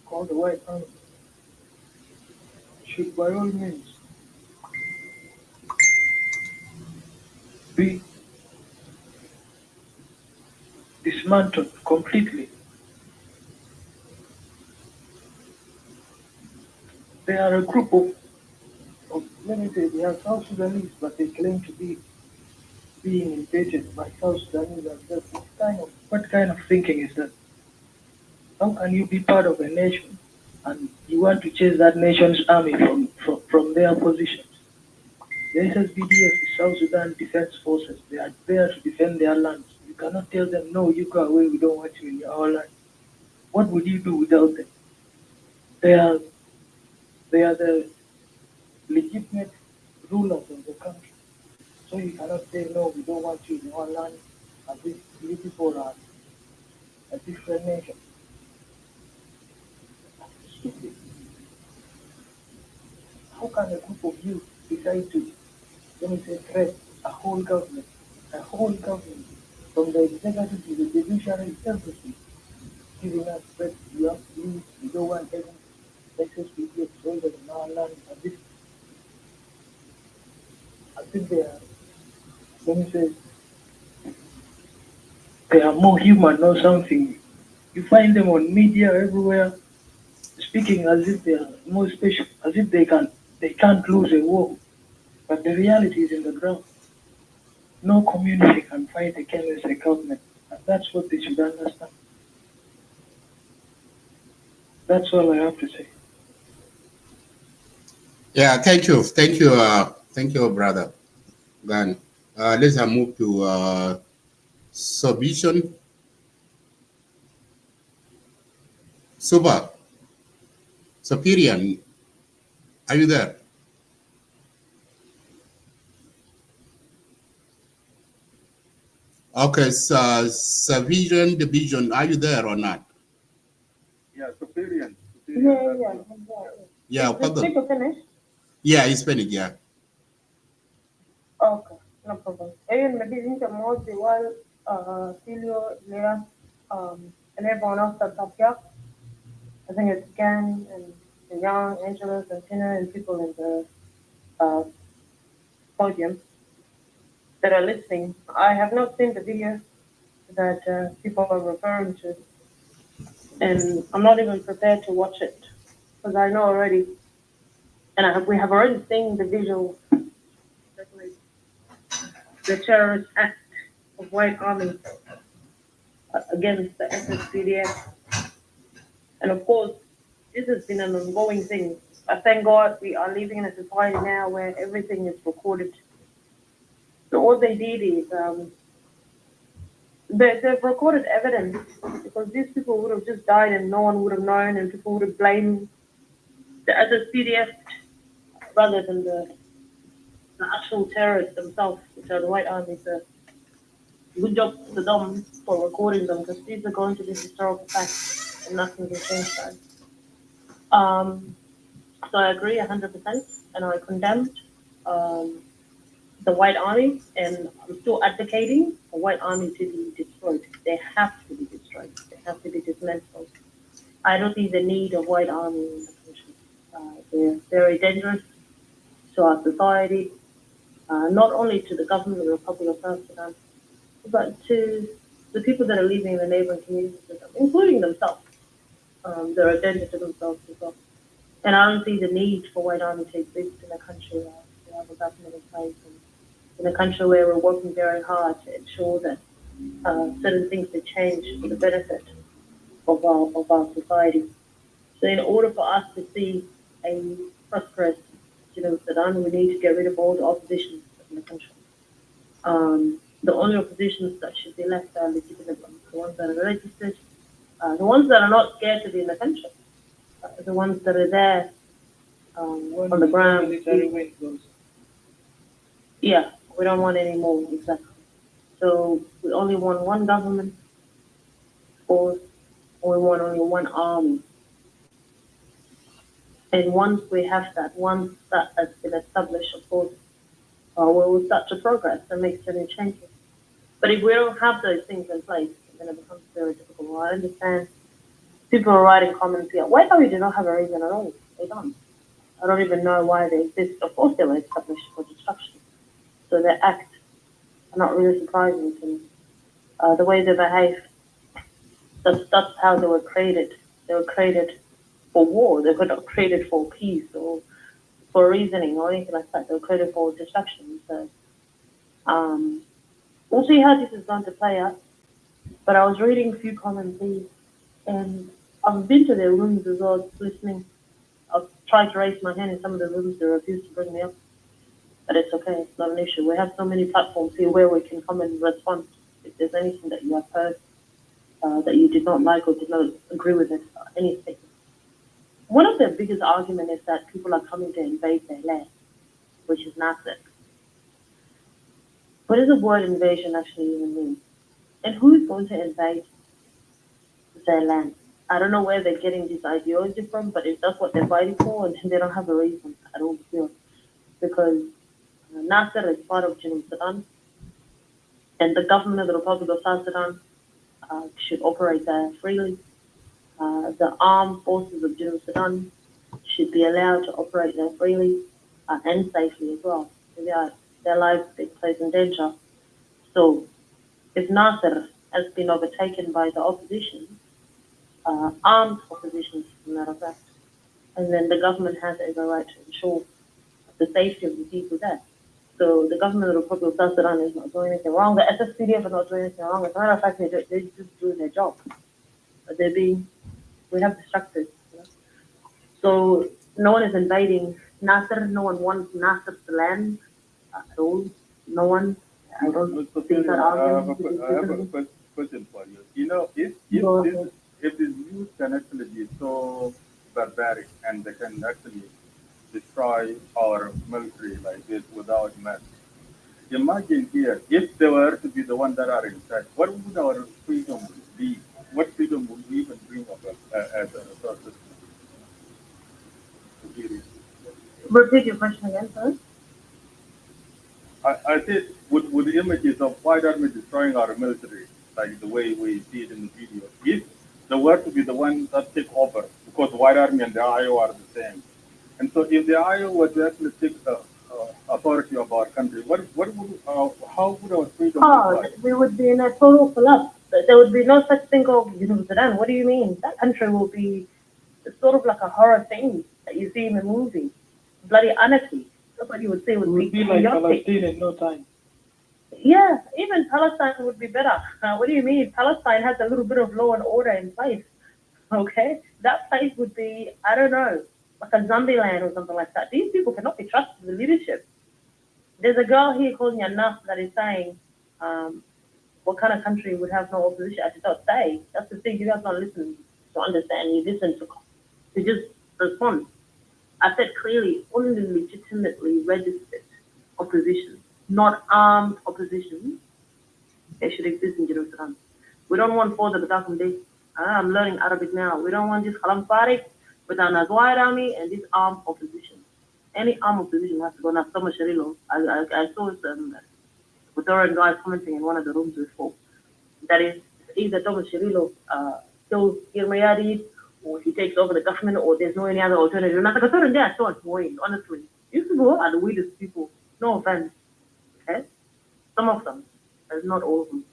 called the White Army should by all means be dismantled completely. They are a group of let me say, they are South Sudanese, but they claim to be being invaded by South Sudanese themselves. What kind of thinking is that? How can you be part of a nation and you want to chase that nation's army from their positions? The SSBDF is South Sudan Defense Forces. They are there to defend their lands. You cannot tell them, no, you go away, we don't want you in our land. What would you do without them? They are the legitimate rulers of the country. So you cannot say, no, we don't want you in our land, and these people are a different nation. Stupid. How can a group of youth decide to, let me say, threat a whole government, from the executive to the judiciary, everything, giving us threats, you have to leave, we don't want any SSPDF soldiers in our land, and this, I think they are, let me say, they are more human or something. You find them on media everywhere, speaking as if they are more special, as if they can't lose a war. But the reality is in the ground. No community can fight against a government. And that's what they should understand. That's all I have to say. Yeah, thank you. Thank you, brother Gan. Let's move to submission. Suba, Superior, are you there? Okay, so Subvision Division, are you there or not? Yeah, superior. Yeah, Is the speaker finished? yeah, it's finished, yeah. Okay, no problem. Ayun, maybe think more the while Silio, Leah, and everyone else that's up here. I think it's Gan and Young, Angela, and Tina, and people in the podium that are listening. I have not seen the video that people are referring to, and I'm not even prepared to watch it because I know already, and we have already seen the visual, the terrorist act of White Army against the SSPDF. And of course, this has been an ongoing thing. But thank God we are living in a society now where everything is recorded. So what they did is they've recorded evidence because these people would have just died and no one would have known, and people would have blamed the SSPDF rather than the actual terrorists themselves, which are the White Army. So good job to them for recording them because these are going to be historical facts and nothing can change that. So I agree 100%, and I condemned the White Army, and I'm still advocating the White Army to be destroyed. They have to be destroyed. They have to be dismantled. I don't see the need of White Army in the country. They're very dangerous to our society, not only to the government of the Republic of South Sudan, but to the people that are living in the neighboring communities with them, including themselves. They're a danger to themselves as well. And I don't see the need for White Army to exist in a country where we have a government in place, and in a country where we're working very hard to ensure that certain things will change for the benefit of our society. So in order for us to see a prosperous Sudan, we need to get rid of all the opposition in the country. The only oppositions that should be left are legitimate ones, the ones that are registered, the ones that are not scared to be in the country, the ones that are there on the ground. Yeah, we don't want any more, exactly. So we only want one government, or we want only one army. And once we have that, once that has been established, of course, we will start to progress and make certain changes. But if we don't have those things in place, then it becomes very difficult. Well, I understand people are writing comments here. Why do not have a reason at all? They don't. I don't even know why they exist. Of course, they were established for destruction. So their acts are not really surprising to me. The way they behave, that's how they were created. They were created for war. They were not created for peace or for reasoning or anything like that. They were created for destruction. So we'll see how this is going to play out. But I was reading a few comments here, and I've been to their rooms as well, listening. I've tried to raise my hand in some of the rooms. They refuse to bring me up. But it's okay. It's not an issue. We have so many platforms here where we can come and respond if there's anything that you have heard that you did not like or did not agree with it, anything. One of their biggest arguments is that people are coming to invade their land, which is Nasir. What does the word invasion actually even mean? And who is going to invade their land? I don't know where they're getting this ideology from, but if that's what they're fighting for, then they don't have a reason at all here. Because Nasir is part of Sudan, and the government of the Republic of South Sudan should operate there freely. The armed forces of Sudan should be allowed to operate there freely and safely as well. Their lives being placed in danger. So if Nasir has been overtaken by the opposition, armed opposition, as a matter of fact, and then the government has every right to ensure the safety of the people there. So the government of the Republic of South Sudan is not doing anything wrong. The SPLA-IO are not doing anything wrong. As a matter of fact, they're just doing their job. But we have distracted. So no one is invading Nasir. No one wants Nasir's land at all. No one. I don't think that argument. I have a question for you. You know, if this news can actually be so barbaric and they can actually destroy our military like this without mercy, imagine here, if they were to be the ones that are in charge, what would our freedom be? What freedom would we even dream of as a resource system? Repeat your question again, sir. I said, with the images of White Army destroying our military, like the way we see it in the video, if they were to be the ones that take over, because White Army and the IO are the same. And so if the IO were to actually take the authority of our country, how would our freedom look like? We would be in a total collapse. There would be no such thing called Sudan. What do you mean? That country will be sort of like a horror thing that you see in the movie. Bloody anarchy. That's what you would say would be like Palestine in no time. Yeah, even Palestine would be better. What do you mean? Palestine has a little bit of law and order in place. Okay? That place would be, I don't know, like a zombie land or something like that. These people cannot be trusted with leadership. There's a girl here called Yanaf that is saying, what kind of country would have no opposition? I did not say. That's the thing. You guys don't listen to understand. You listen to just respond. I said clearly, only legitimately registered opposition, not armed opposition, they should exist in Sudan. We don't want further Batakum. I'm learning Arabic now. We don't want this Kalam Farik with an White Army and this armed opposition. Any armed opposition has to go now. Thomas Sharilo, I saw some Ecuadorian guys commenting in one of the rooms before. That is either Thomas Sharilo kills Irmayadi, or he takes over the government, or there's no any other alternative. Honestly, these people are the weirdest people. No offense, okay? Some of them, but not all of them.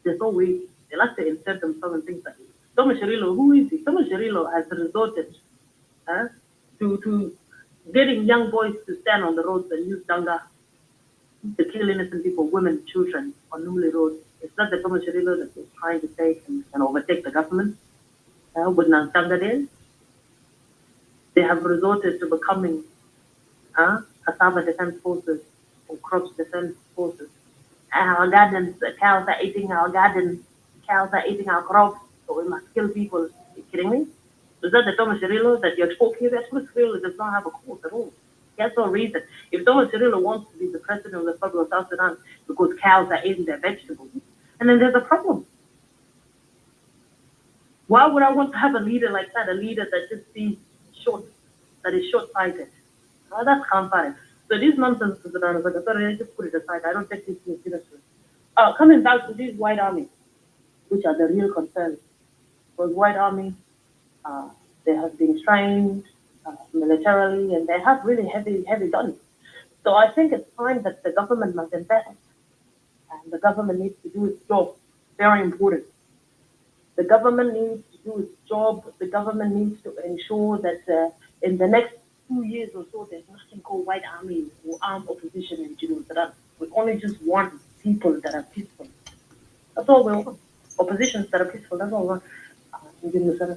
They're so weak. They like to insert themselves in things like this. Thomas Sharilo, who is he? Thomas Sharilo has resorted to getting young boys to stand on the roads and use danga to kill innocent people, women, children on Numli Road. It's not the Thomas Sharilo that is trying to take and overtake the government with Nantanga there. They have resorted to becoming cassava defense forces or crops defense forces. Our gardens, cows are eating our gardens, cows are eating our crops, so we must kill people. Are you kidding me? Is that the Thomas Cirillo that you're talking about? Thomas Cirillo does not have a cause at all. He has no reason. If Thomas Cirillo wants to be the president of the Republic of South Sudan because cows are eating their vegetables, and then there's a problem. Why would I want to have a leader like that, a leader that just sees that is short-sighted? Oh, that's comforting. So this nonsense, Sudan, sorry, just put it aside. I don't take this seriously. Coming back to these white armies, which are the real concerns. Because white army, they have been trained militarily, and they have really heavy guns. So I think it's time that the government must invest, and the government needs to do its job. Very important. The government needs to do its job. The government needs to ensure that in the next 2 years or so, there's nothing called white army or armed opposition in Sudan. We only just want people that are peaceful. That's all we want. Oppositions that are peaceful. That's all we want in Sudan.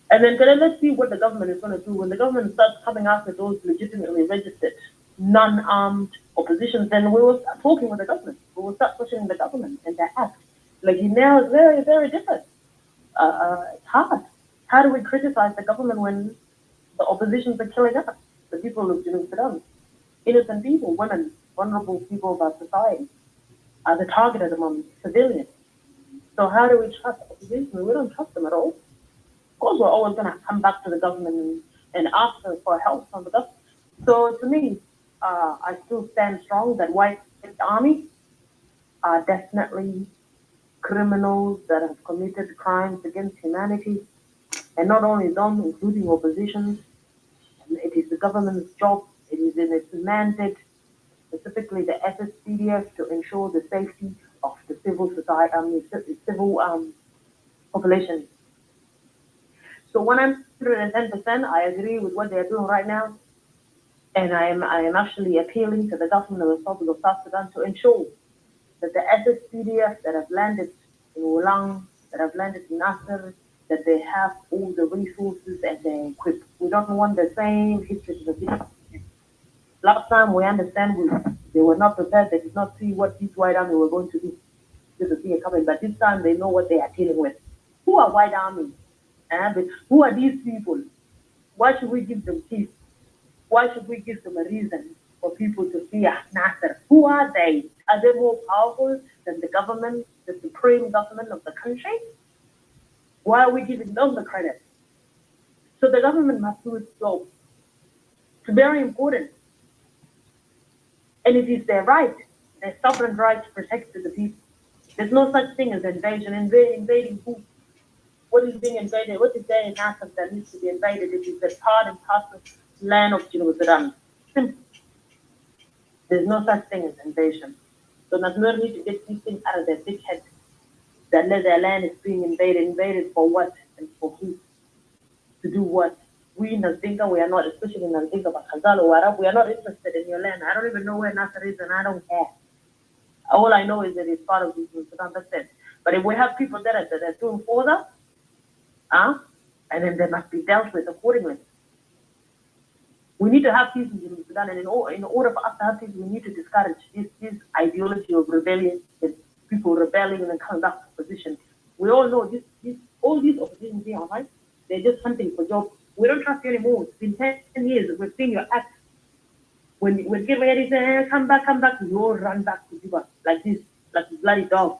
And then let's see what the government is going to do. When the government starts coming after those legitimately registered, non-armed oppositions, then we will start talking with the government. We will start pushing the government and their act. Like now, it's very, very different. It's hard. How do we criticize the government when the oppositions are killing us? The people of Sudan, innocent people, women, vulnerable people of our society, are the target at the moment, civilians. So how do we trust opposition? We don't trust them at all. Of course, we're always going to come back to the government and ask them for help from the government. So to me, I still stand strong that white army are definitely criminals that have committed crimes against humanity. And not only them, including opposition. It is the government's job, it is in its mandate, specifically the SPLA-IO, to ensure the safety of the civil society, civil population. So 110%, I agree with what they're doing right now. And I am actually appealing to the government of the Republic of South Sudan to ensure that the SPLA-IO that have landed in Wulang, that have landed in Nasir, that they have all the resources and they're equipped. We don't want the same history to repeat. Last time we understand they were not prepared, they did not see what these white army were going to do. This is here coming, but this time they know what they are dealing with. Who are white army? Who are these people? Why should we give them peace? Why should we give them a reason for people to fear Nasser? Who are they? Are they more powerful than the government, the supreme government of the country? Why are we giving them the credit? So the government must do its job. It's very important. And it is their right, their sovereign right to protect the people. There's no such thing as invasion. Invading who? What is being invaded? What is there in Nasser that needs to be invaded? It is the part and parcel land of Sudan. Simple. There's no such thing as invasion. So Nasir need to get these things out of their big head. That their land is being invaded. Invaded for what and for who? To do what? We in Nazdinka, we are not, especially in Nazdinka, but Khazal or Arab, we are not interested in your land. I don't even know where Nasser is and I don't care. All I know is that it's part of Sudan, that's it. But if we have people that are doing further, and then they must be dealt with accordingly. We need to have peace in Sudan, and in order for us to have peace, we need to discourage this ideology of rebellion, people rebelling and then coming back to position. We all know all these oppositions here, right? They're just hunting for jobs. We don't trust you anymore. It's been 10 years. We've seen your act. When get ready, say, come back, you all run back to Juba like this, like a bloody dog,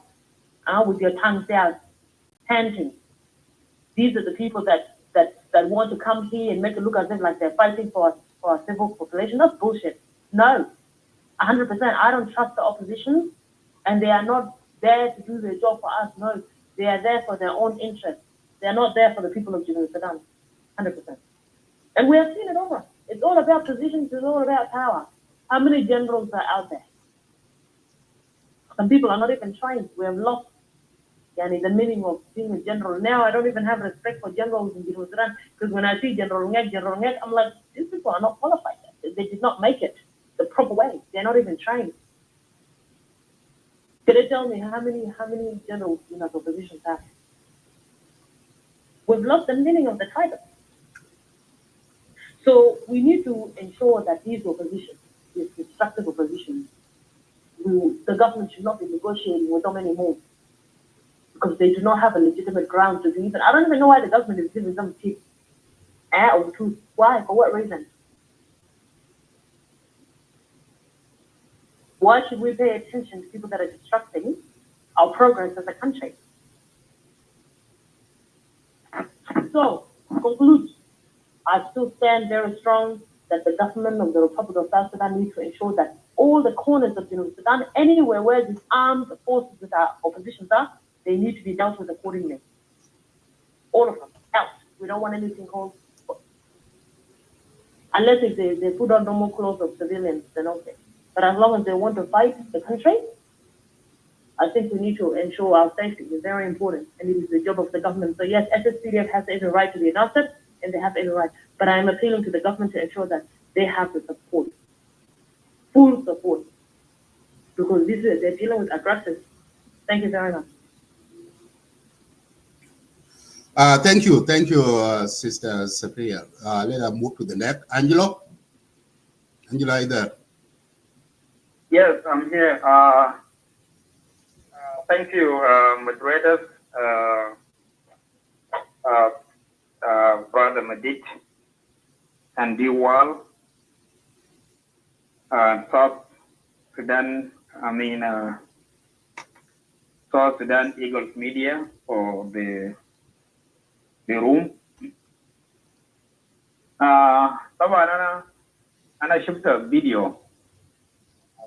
with your tongues out, panting. These are the people that want to come here and make it look as if like they're fighting for a civil population. That's bullshit. No, 100%. I don't trust the opposition, and they are not there to do their job for us. No, they are there for their own interests. They are not there for the people of Sudan. 100%. And we have seen it over. It's all about positions. It's all about power. How many generals are out there? Some people are not even trained. We have lost the meaning of being a general. Now I don't even have respect for generals in Sudan, because when I see General Ngek, I'm like, these people are not qualified. They did not make it the proper way. They're not even trained. Can you tell me how many generals in our opposition have? We've lost the meaning of the title. So we need to ensure that these opposition, these destructive opposition, the government should not be negotiating with them anymore, because they do not have a legitimate ground to do even. I don't even know why the government is giving them tip or truth. Why? For what reason? Why should we pay attention to people that are disrupting our progress as a country? So, to conclude, I still stand very strong that the government of the Republic of South Sudan needs to ensure that all the corners of Sudan, anywhere where these armed forces with our oppositions are, they need to be dealt with accordingly. All of them. Else, we don't want anything called, unless if they put on normal clothes of civilians, then okay. But as long as they want to fight the country, I think we need to ensure our safety. It's very important, and it is the job of the government. So yes, SSPDF has every right to be adopted, and they have every right. But I am appealing to the government to ensure that they have the support, full support, because they're dealing with aggressors. Thank you very much. Thank you, Sister Sapria. Let us move to the next. Angelo, are you there? Yes, I'm here. Thank you, moderators, Brother Madit and Diwal, South Sudan, South Sudan Eagles Media for the room. طبعا أنا شفت video.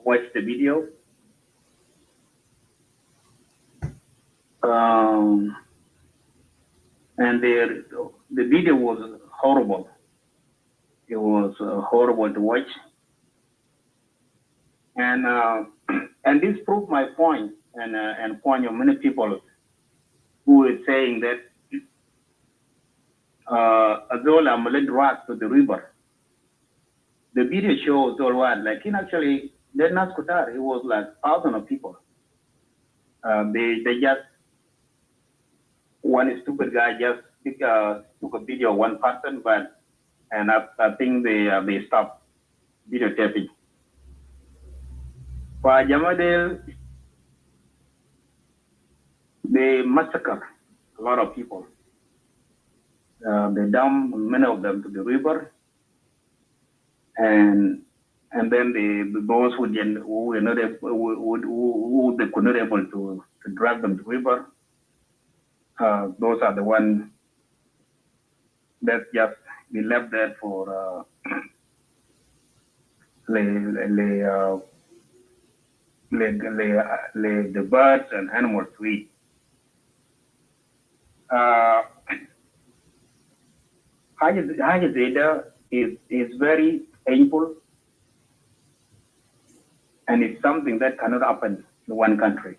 Watched the video. And the video was horrible. It was horrible to watch. And this proved my point, and point of many people who were saying that Azol I'm led right to the river. The video shows all what, like in actually, the Naskutar, it was like thousands of people. They just, one stupid guy just took a video of one person, and I think they stopped videotaping. For Jamadel, they massacre a lot of people. They dump many of them to the river, and then those who were not able, who they could not able to drag them to the river, those are the ones that just be left there for the birds and animals to eat. Hajj data is very painful, and it's something that cannot happen in one country.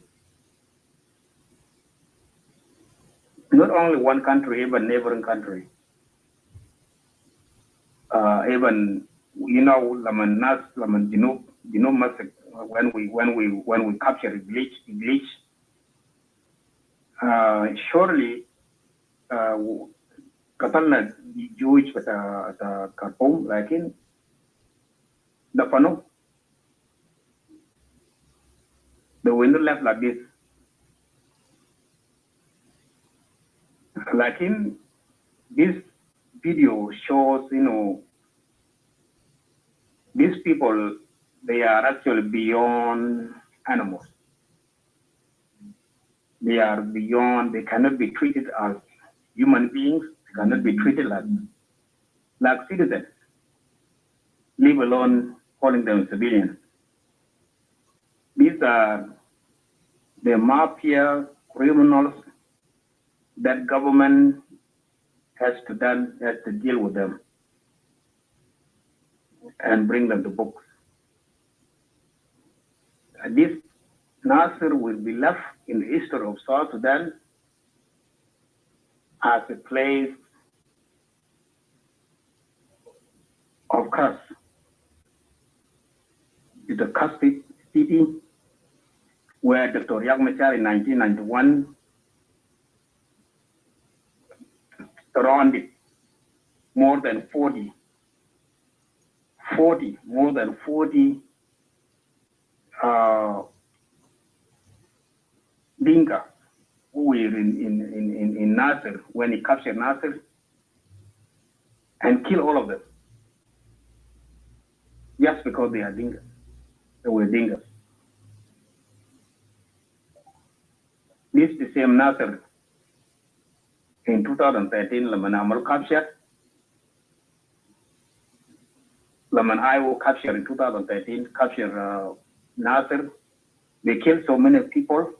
Not only one country, even neighboring country. Even Laman when we capture English, surely Katalna Jewish but Karpom like in the Pano. The window left like this. Like in this video shows, these people, they are actually beyond animals. They are beyond, they cannot be treated as human beings, they cannot be treated like citizens, leave alone calling them civilians. These are the mafia criminals that government has to deal with them and bring them to books. This Nasir will be left in the history of South Sudan as a place of curse. It's a cursed city where Dr. Riek Machar in 1991 surrounded more than 40 Dinka who were in Nasir when he captured Nasir and killed all of them just because they are Dinka. They were Dinkas. This is the same Nasir in 2013, Laman Amal captured. Laman IO captured in 2013, captured Nasir. They killed so many people,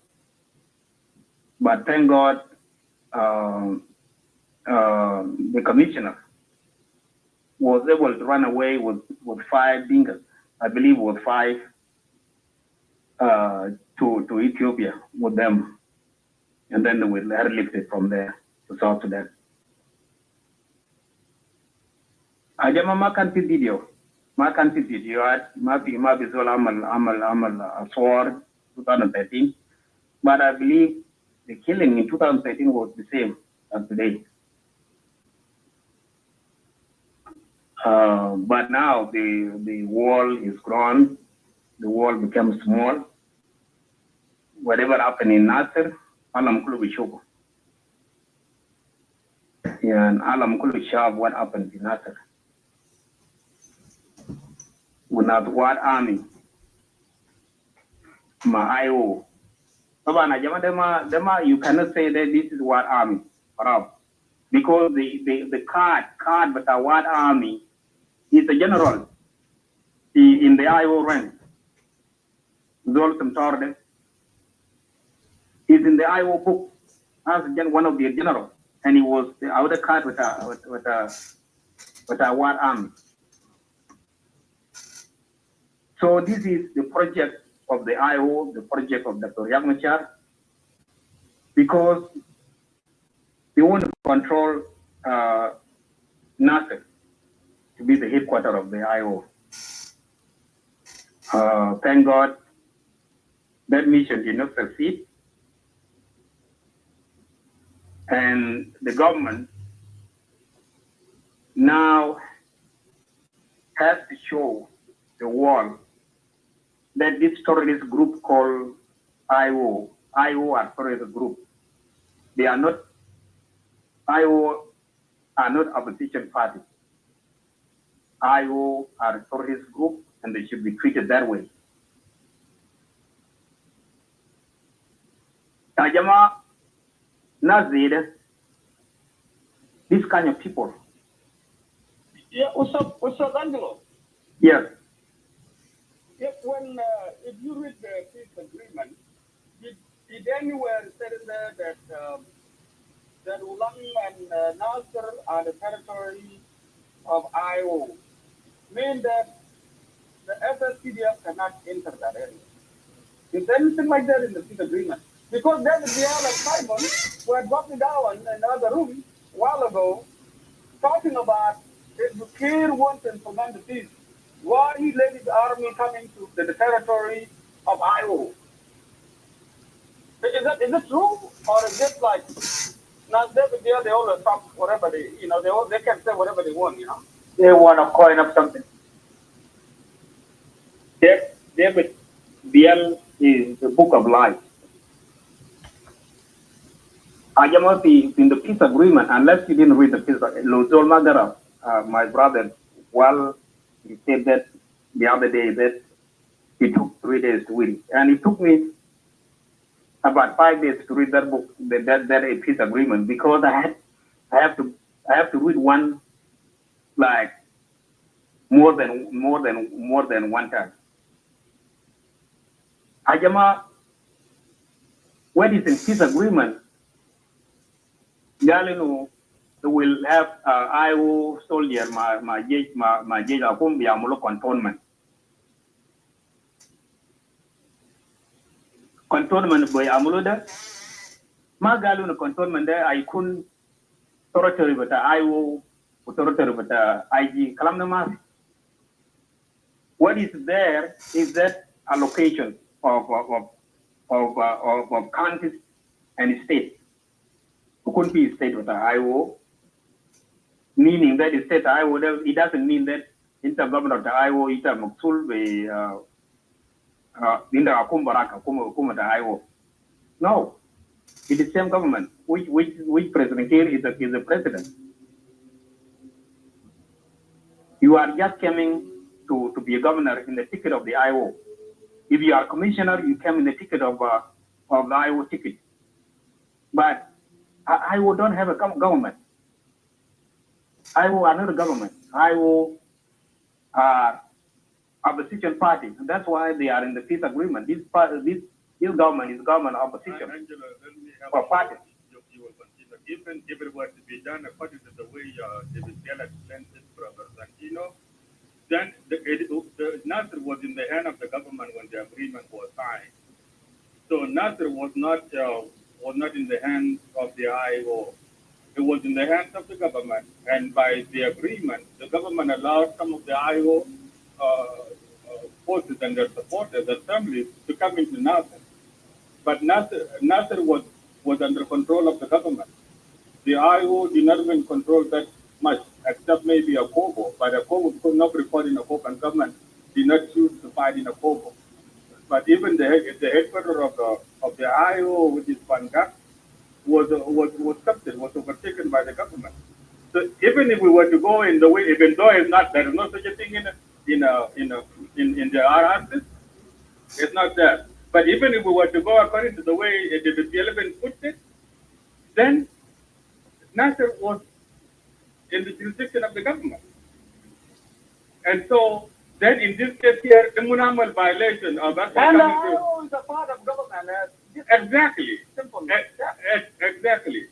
but thank God the commissioner was able to run away with 5 Dinkas. I believe it was 5 to Ethiopia with them. And then they were airlifted from there to South Sudan. Ajama makanti video. Ma visual amal sword 2013. But I believe the killing in 2013 was the same as today. But now the wall is grown, the wall becomes small. Whatever happened in Nasir, Alam Kulu Bishopo. And Alam Kulu Shab, what happened in Nasir. With not what army, Ma IO. You cannot say that this is what army, because the card but what army is a general in the IO rank. Zol Samtorde is in the IO book as one of the generals, and he was the outer card with a what army. So this is the project of the IO, the project of Dr. Riek Machar, because they want to control Nasir to be the headquarters of the IO. Thank God that mission did not succeed. And the government now has to show the world that this terrorist group called IO are terrorist group. They are not, IO are not opposition party. IO are a terrorist group and they should be treated that way. Tajama, Nasir, this kind of people. Yeah, what's up, Angelo? Yes. Yeah, when if you read the peace agreement, did anywhere said in there that Ulang and Nasir are the territory of IO, mean that the SSPDF cannot enter that area? Is there anything like that in the peace agreement? Because David Bial and Simon were dropping down in another room a while ago, talking about if the Kir wants to implement the peace, why he let his army come into the territory of IO. Is it true, or is it like now David Bial, they always talk whatever they can say whatever they want, They want to coin up something. David Bial is the book of life. Ajamati in the peace agreement, unless you didn't read the peace agreement, Lozol Magara, my brother, well, he said that the other day that it took 3 days to read it. And it took me about 5 days to read that book, that peace agreement, because I have to read one like more than one time. Ajama, what is in peace agreement? Galino will have IO soldier my akum biamulo cantonment. Cantonment by amuluda. Ma galino cantonment there I couldn't authority with the IO, authority with the IG, kalam namas. What is there is that allocation of counties and states. It could be state with the IO, meaning that the state IO, it doesn't mean that intergovernment of the IO, intermaksul be inter akum baraka, akum the IO. No, it's the same government. Which president here is the president. You are just coming to be a governor in the ticket of the IO. If you are a commissioner, you come in the ticket of the IO ticket. But IO don't have a government. IO are not a government. IO are opposition party. And that's why they are in the peace agreement. This government is government opposition. Angela, let me have for party. you will continue. Even if it were to be done according to the way David Gale explained it, Brother Santino, then the Nasir was in the hand of the government when the agreement was signed. So Nasir was not in the hands of the IO. It was in the hands of the government, and by the agreement, the government allowed some of the IO forces and their supporters, their families, to come into Nasir. But Nasir was under control of the government. The IO did not even control that much, except maybe a Kobo, but a Kobo could not report in a Kobo, and government did not choose to fight in a Kobo. But even the headquarters of the IO, which is Pangak, was captured, was overtaken by the government. So even if we were to go in the way, even though there is no such a thing in the RRC, it's not there. But even if we were to go according to the way the development put it, then Nasser was in the jurisdiction of the government. And so then in this case here, the Munamal violation of that. And the IO is a part of government. Exactly. Simple. Exactly.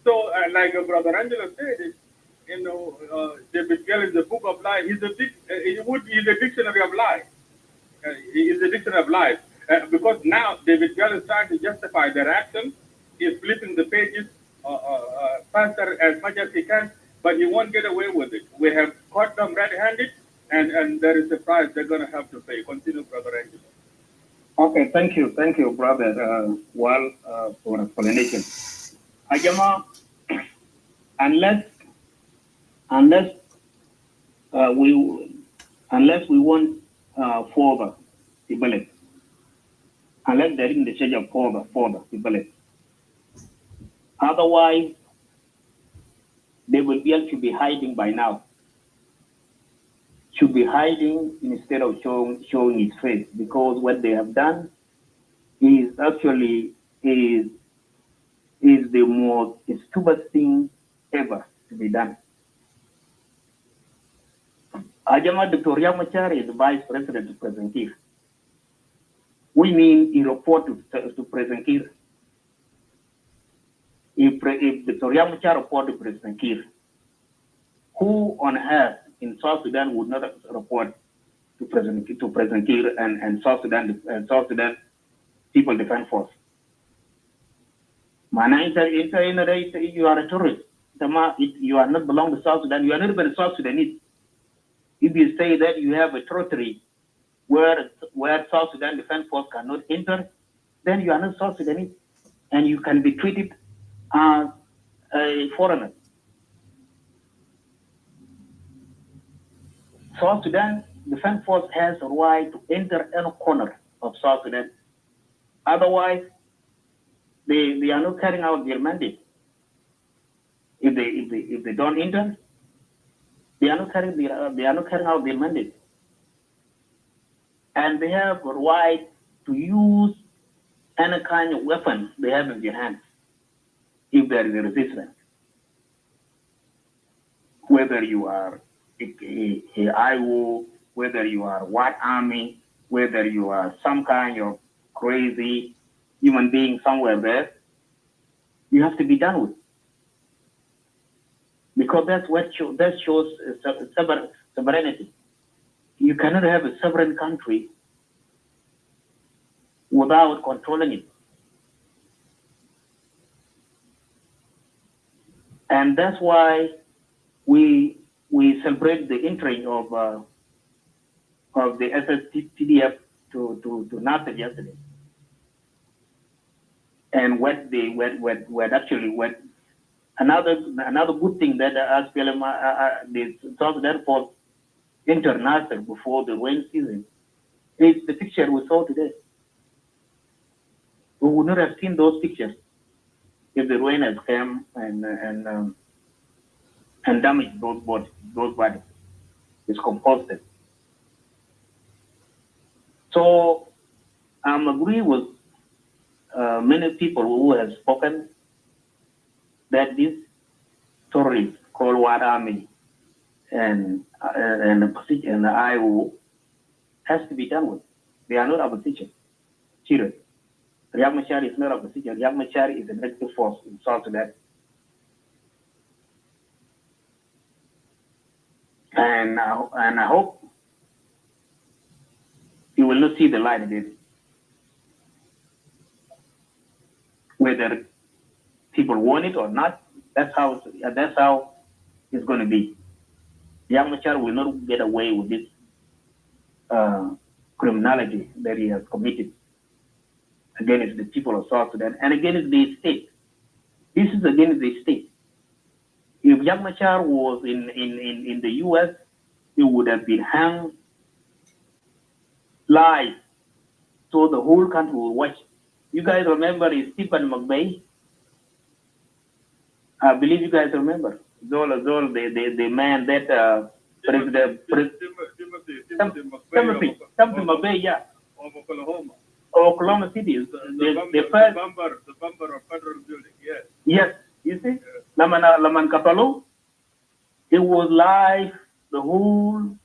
So like Brother Angelo said, David Gale is the book of life. He's a dictionary of life. He's a dictionary of life. Because now David Gale is trying to justify their action. He's flipping the pages faster as much as he can, but he won't get away with it. We have caught them red-handed, and there is a price they're going to have to pay. Continue, Brother Angelo. Okay, thank you, brother. For explanation. Ajama, unless we want further develop, unless there is the change of further develop. Otherwise, they will be able to be hiding by now. Should be hiding instead of showing his face, because what they have done is actually is the most stupid thing ever to be done. Ajama Dr. Yamachar is the vice president to President Kiir. We mean he report to President Kiir. If Dr. Yamachar report to President Kiir, who on earth in South Sudan would not report to President Kiir and South Sudan People Defense Force? You are a terrorist. You are not belong to South Sudan. You are not even South Sudanese. If you say that you have a territory where South Sudan Defense Force cannot enter, then you are not South Sudanese, and you can be treated as a foreigner. South Sudan Defense Force has a right to enter any corner of South Sudan. Otherwise, they are not carrying out their mandate. If they don't enter, they are not carrying out their mandate. And they have a right to use any kind of weapon they have in their hands if there is a resistance. Whether you are a IO, whether you are white army, whether you are some kind of crazy human being somewhere there, you have to be done with. Because that shows sovereignty. You cannot have a sovereign country without controlling it. And that's why we celebrate the entry of the SSPDF to Nasir yesterday. And what another good thing that SPLA the South Sudan Force enter Nasir before the rain season is the picture we saw today. We would not have seen those pictures if the rain has come and damaged those bodies. It's composted. So I'm agree with many people who have spoken that this terrorists called White Army and the IO has to be done with. They are not opposition. Serious. Riek Machar is not opposition. Riek Machar is an active force in South Sudan. And I hope you will not see the light of it. Whether people want it or not, that's how it's going to be. Riek Machar will not get away with this criminality that he has committed against the people of South Sudan and against the state. This is against the state. If Riek Machar was in the US, he would have been hung live so the whole country will watch. You guys remember Stephen McVeigh? I believe you guys remember. The man that Timothy McVeigh, yeah. Of Oklahoma. Oklahoma City. The bumper of federal building, yes. Yes, you see? Laman Kapalo, it was live, the whole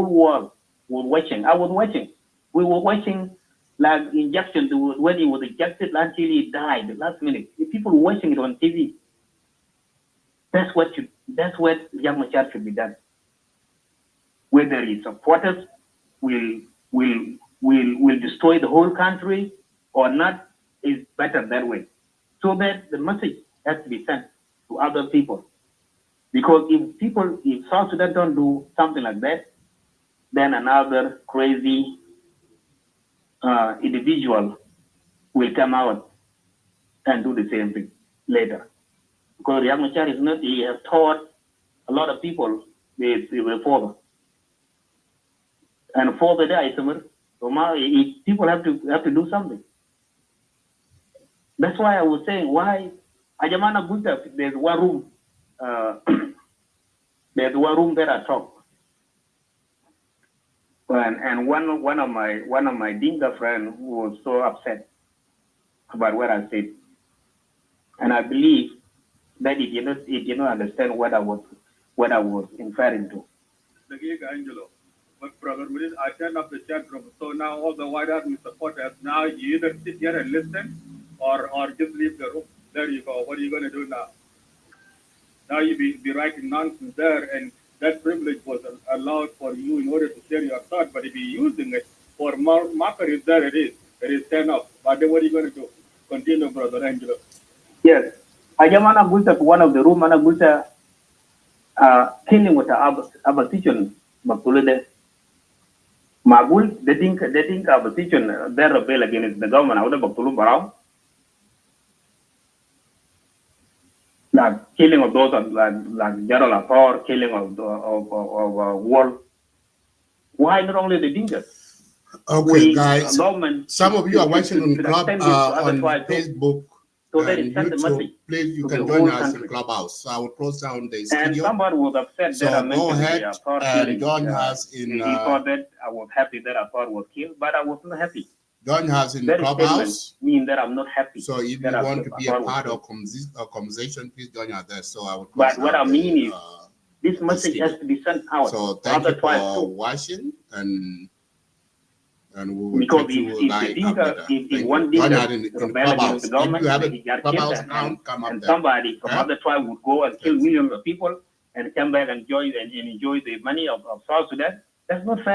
world was watching. I was watching. We were watching like injection, when he was injected until he died the last minute. The people were watching it on TV. That's what Riek Machar should be done. Whether his supporters will destroy the whole country or not is better that way. So that the message has to be sent to other people. Because if South Sudan don't do something like that, then another crazy individual will come out and do the same thing later. Because Riek Machar is not, he has taught a lot of people the father. And for the day, so people have to do something. That's why I was saying why Ajamana Buddha, there's one room. There's one room that I talk. And one of my Dinka friends was so upset about what I said. And I believe that he did not understand what I was inferring to. Angelo, but brother, I turned up the chat room. So now all the White Army supporters, now you either sit here and listen or just leave the room. There you go. What are you going to do now? Now you be writing nonsense there, and that privilege was allowed for you in order to share your thought. But if you're using it for mockery, there it is. It is turned off. But then what are you going to do? Continue, brother Angelo. Yes. Ajamana Gulta, one of the room, Ana Gulta, killing with the opposition, Makulede. Magul, they think opposition, they rebel against the government, out of Baktulu Barao. Like killing of those like General Afar, killing of war. Why not only the Dinka? Okay, guys. Some of you are watching on Facebook and YouTube. Please, you can join us in Clubhouse. So I will close down the studio. And somebody was upset so that I go ahead and join us in. He thought that I was happy that Afar was killed, but I was not happy. Join us in that Clubhouse. Mean that I'm not happy. So if you want to be a part of conversation, please join us there. So I will. But what I mean is, this message has to be sent out. So thank you for watching and we will because if one Dinka rebel against the government, he got killed and somebody from other tribe would go and kill millions of people and come back and enjoy the money of South Sudan. That's not fair.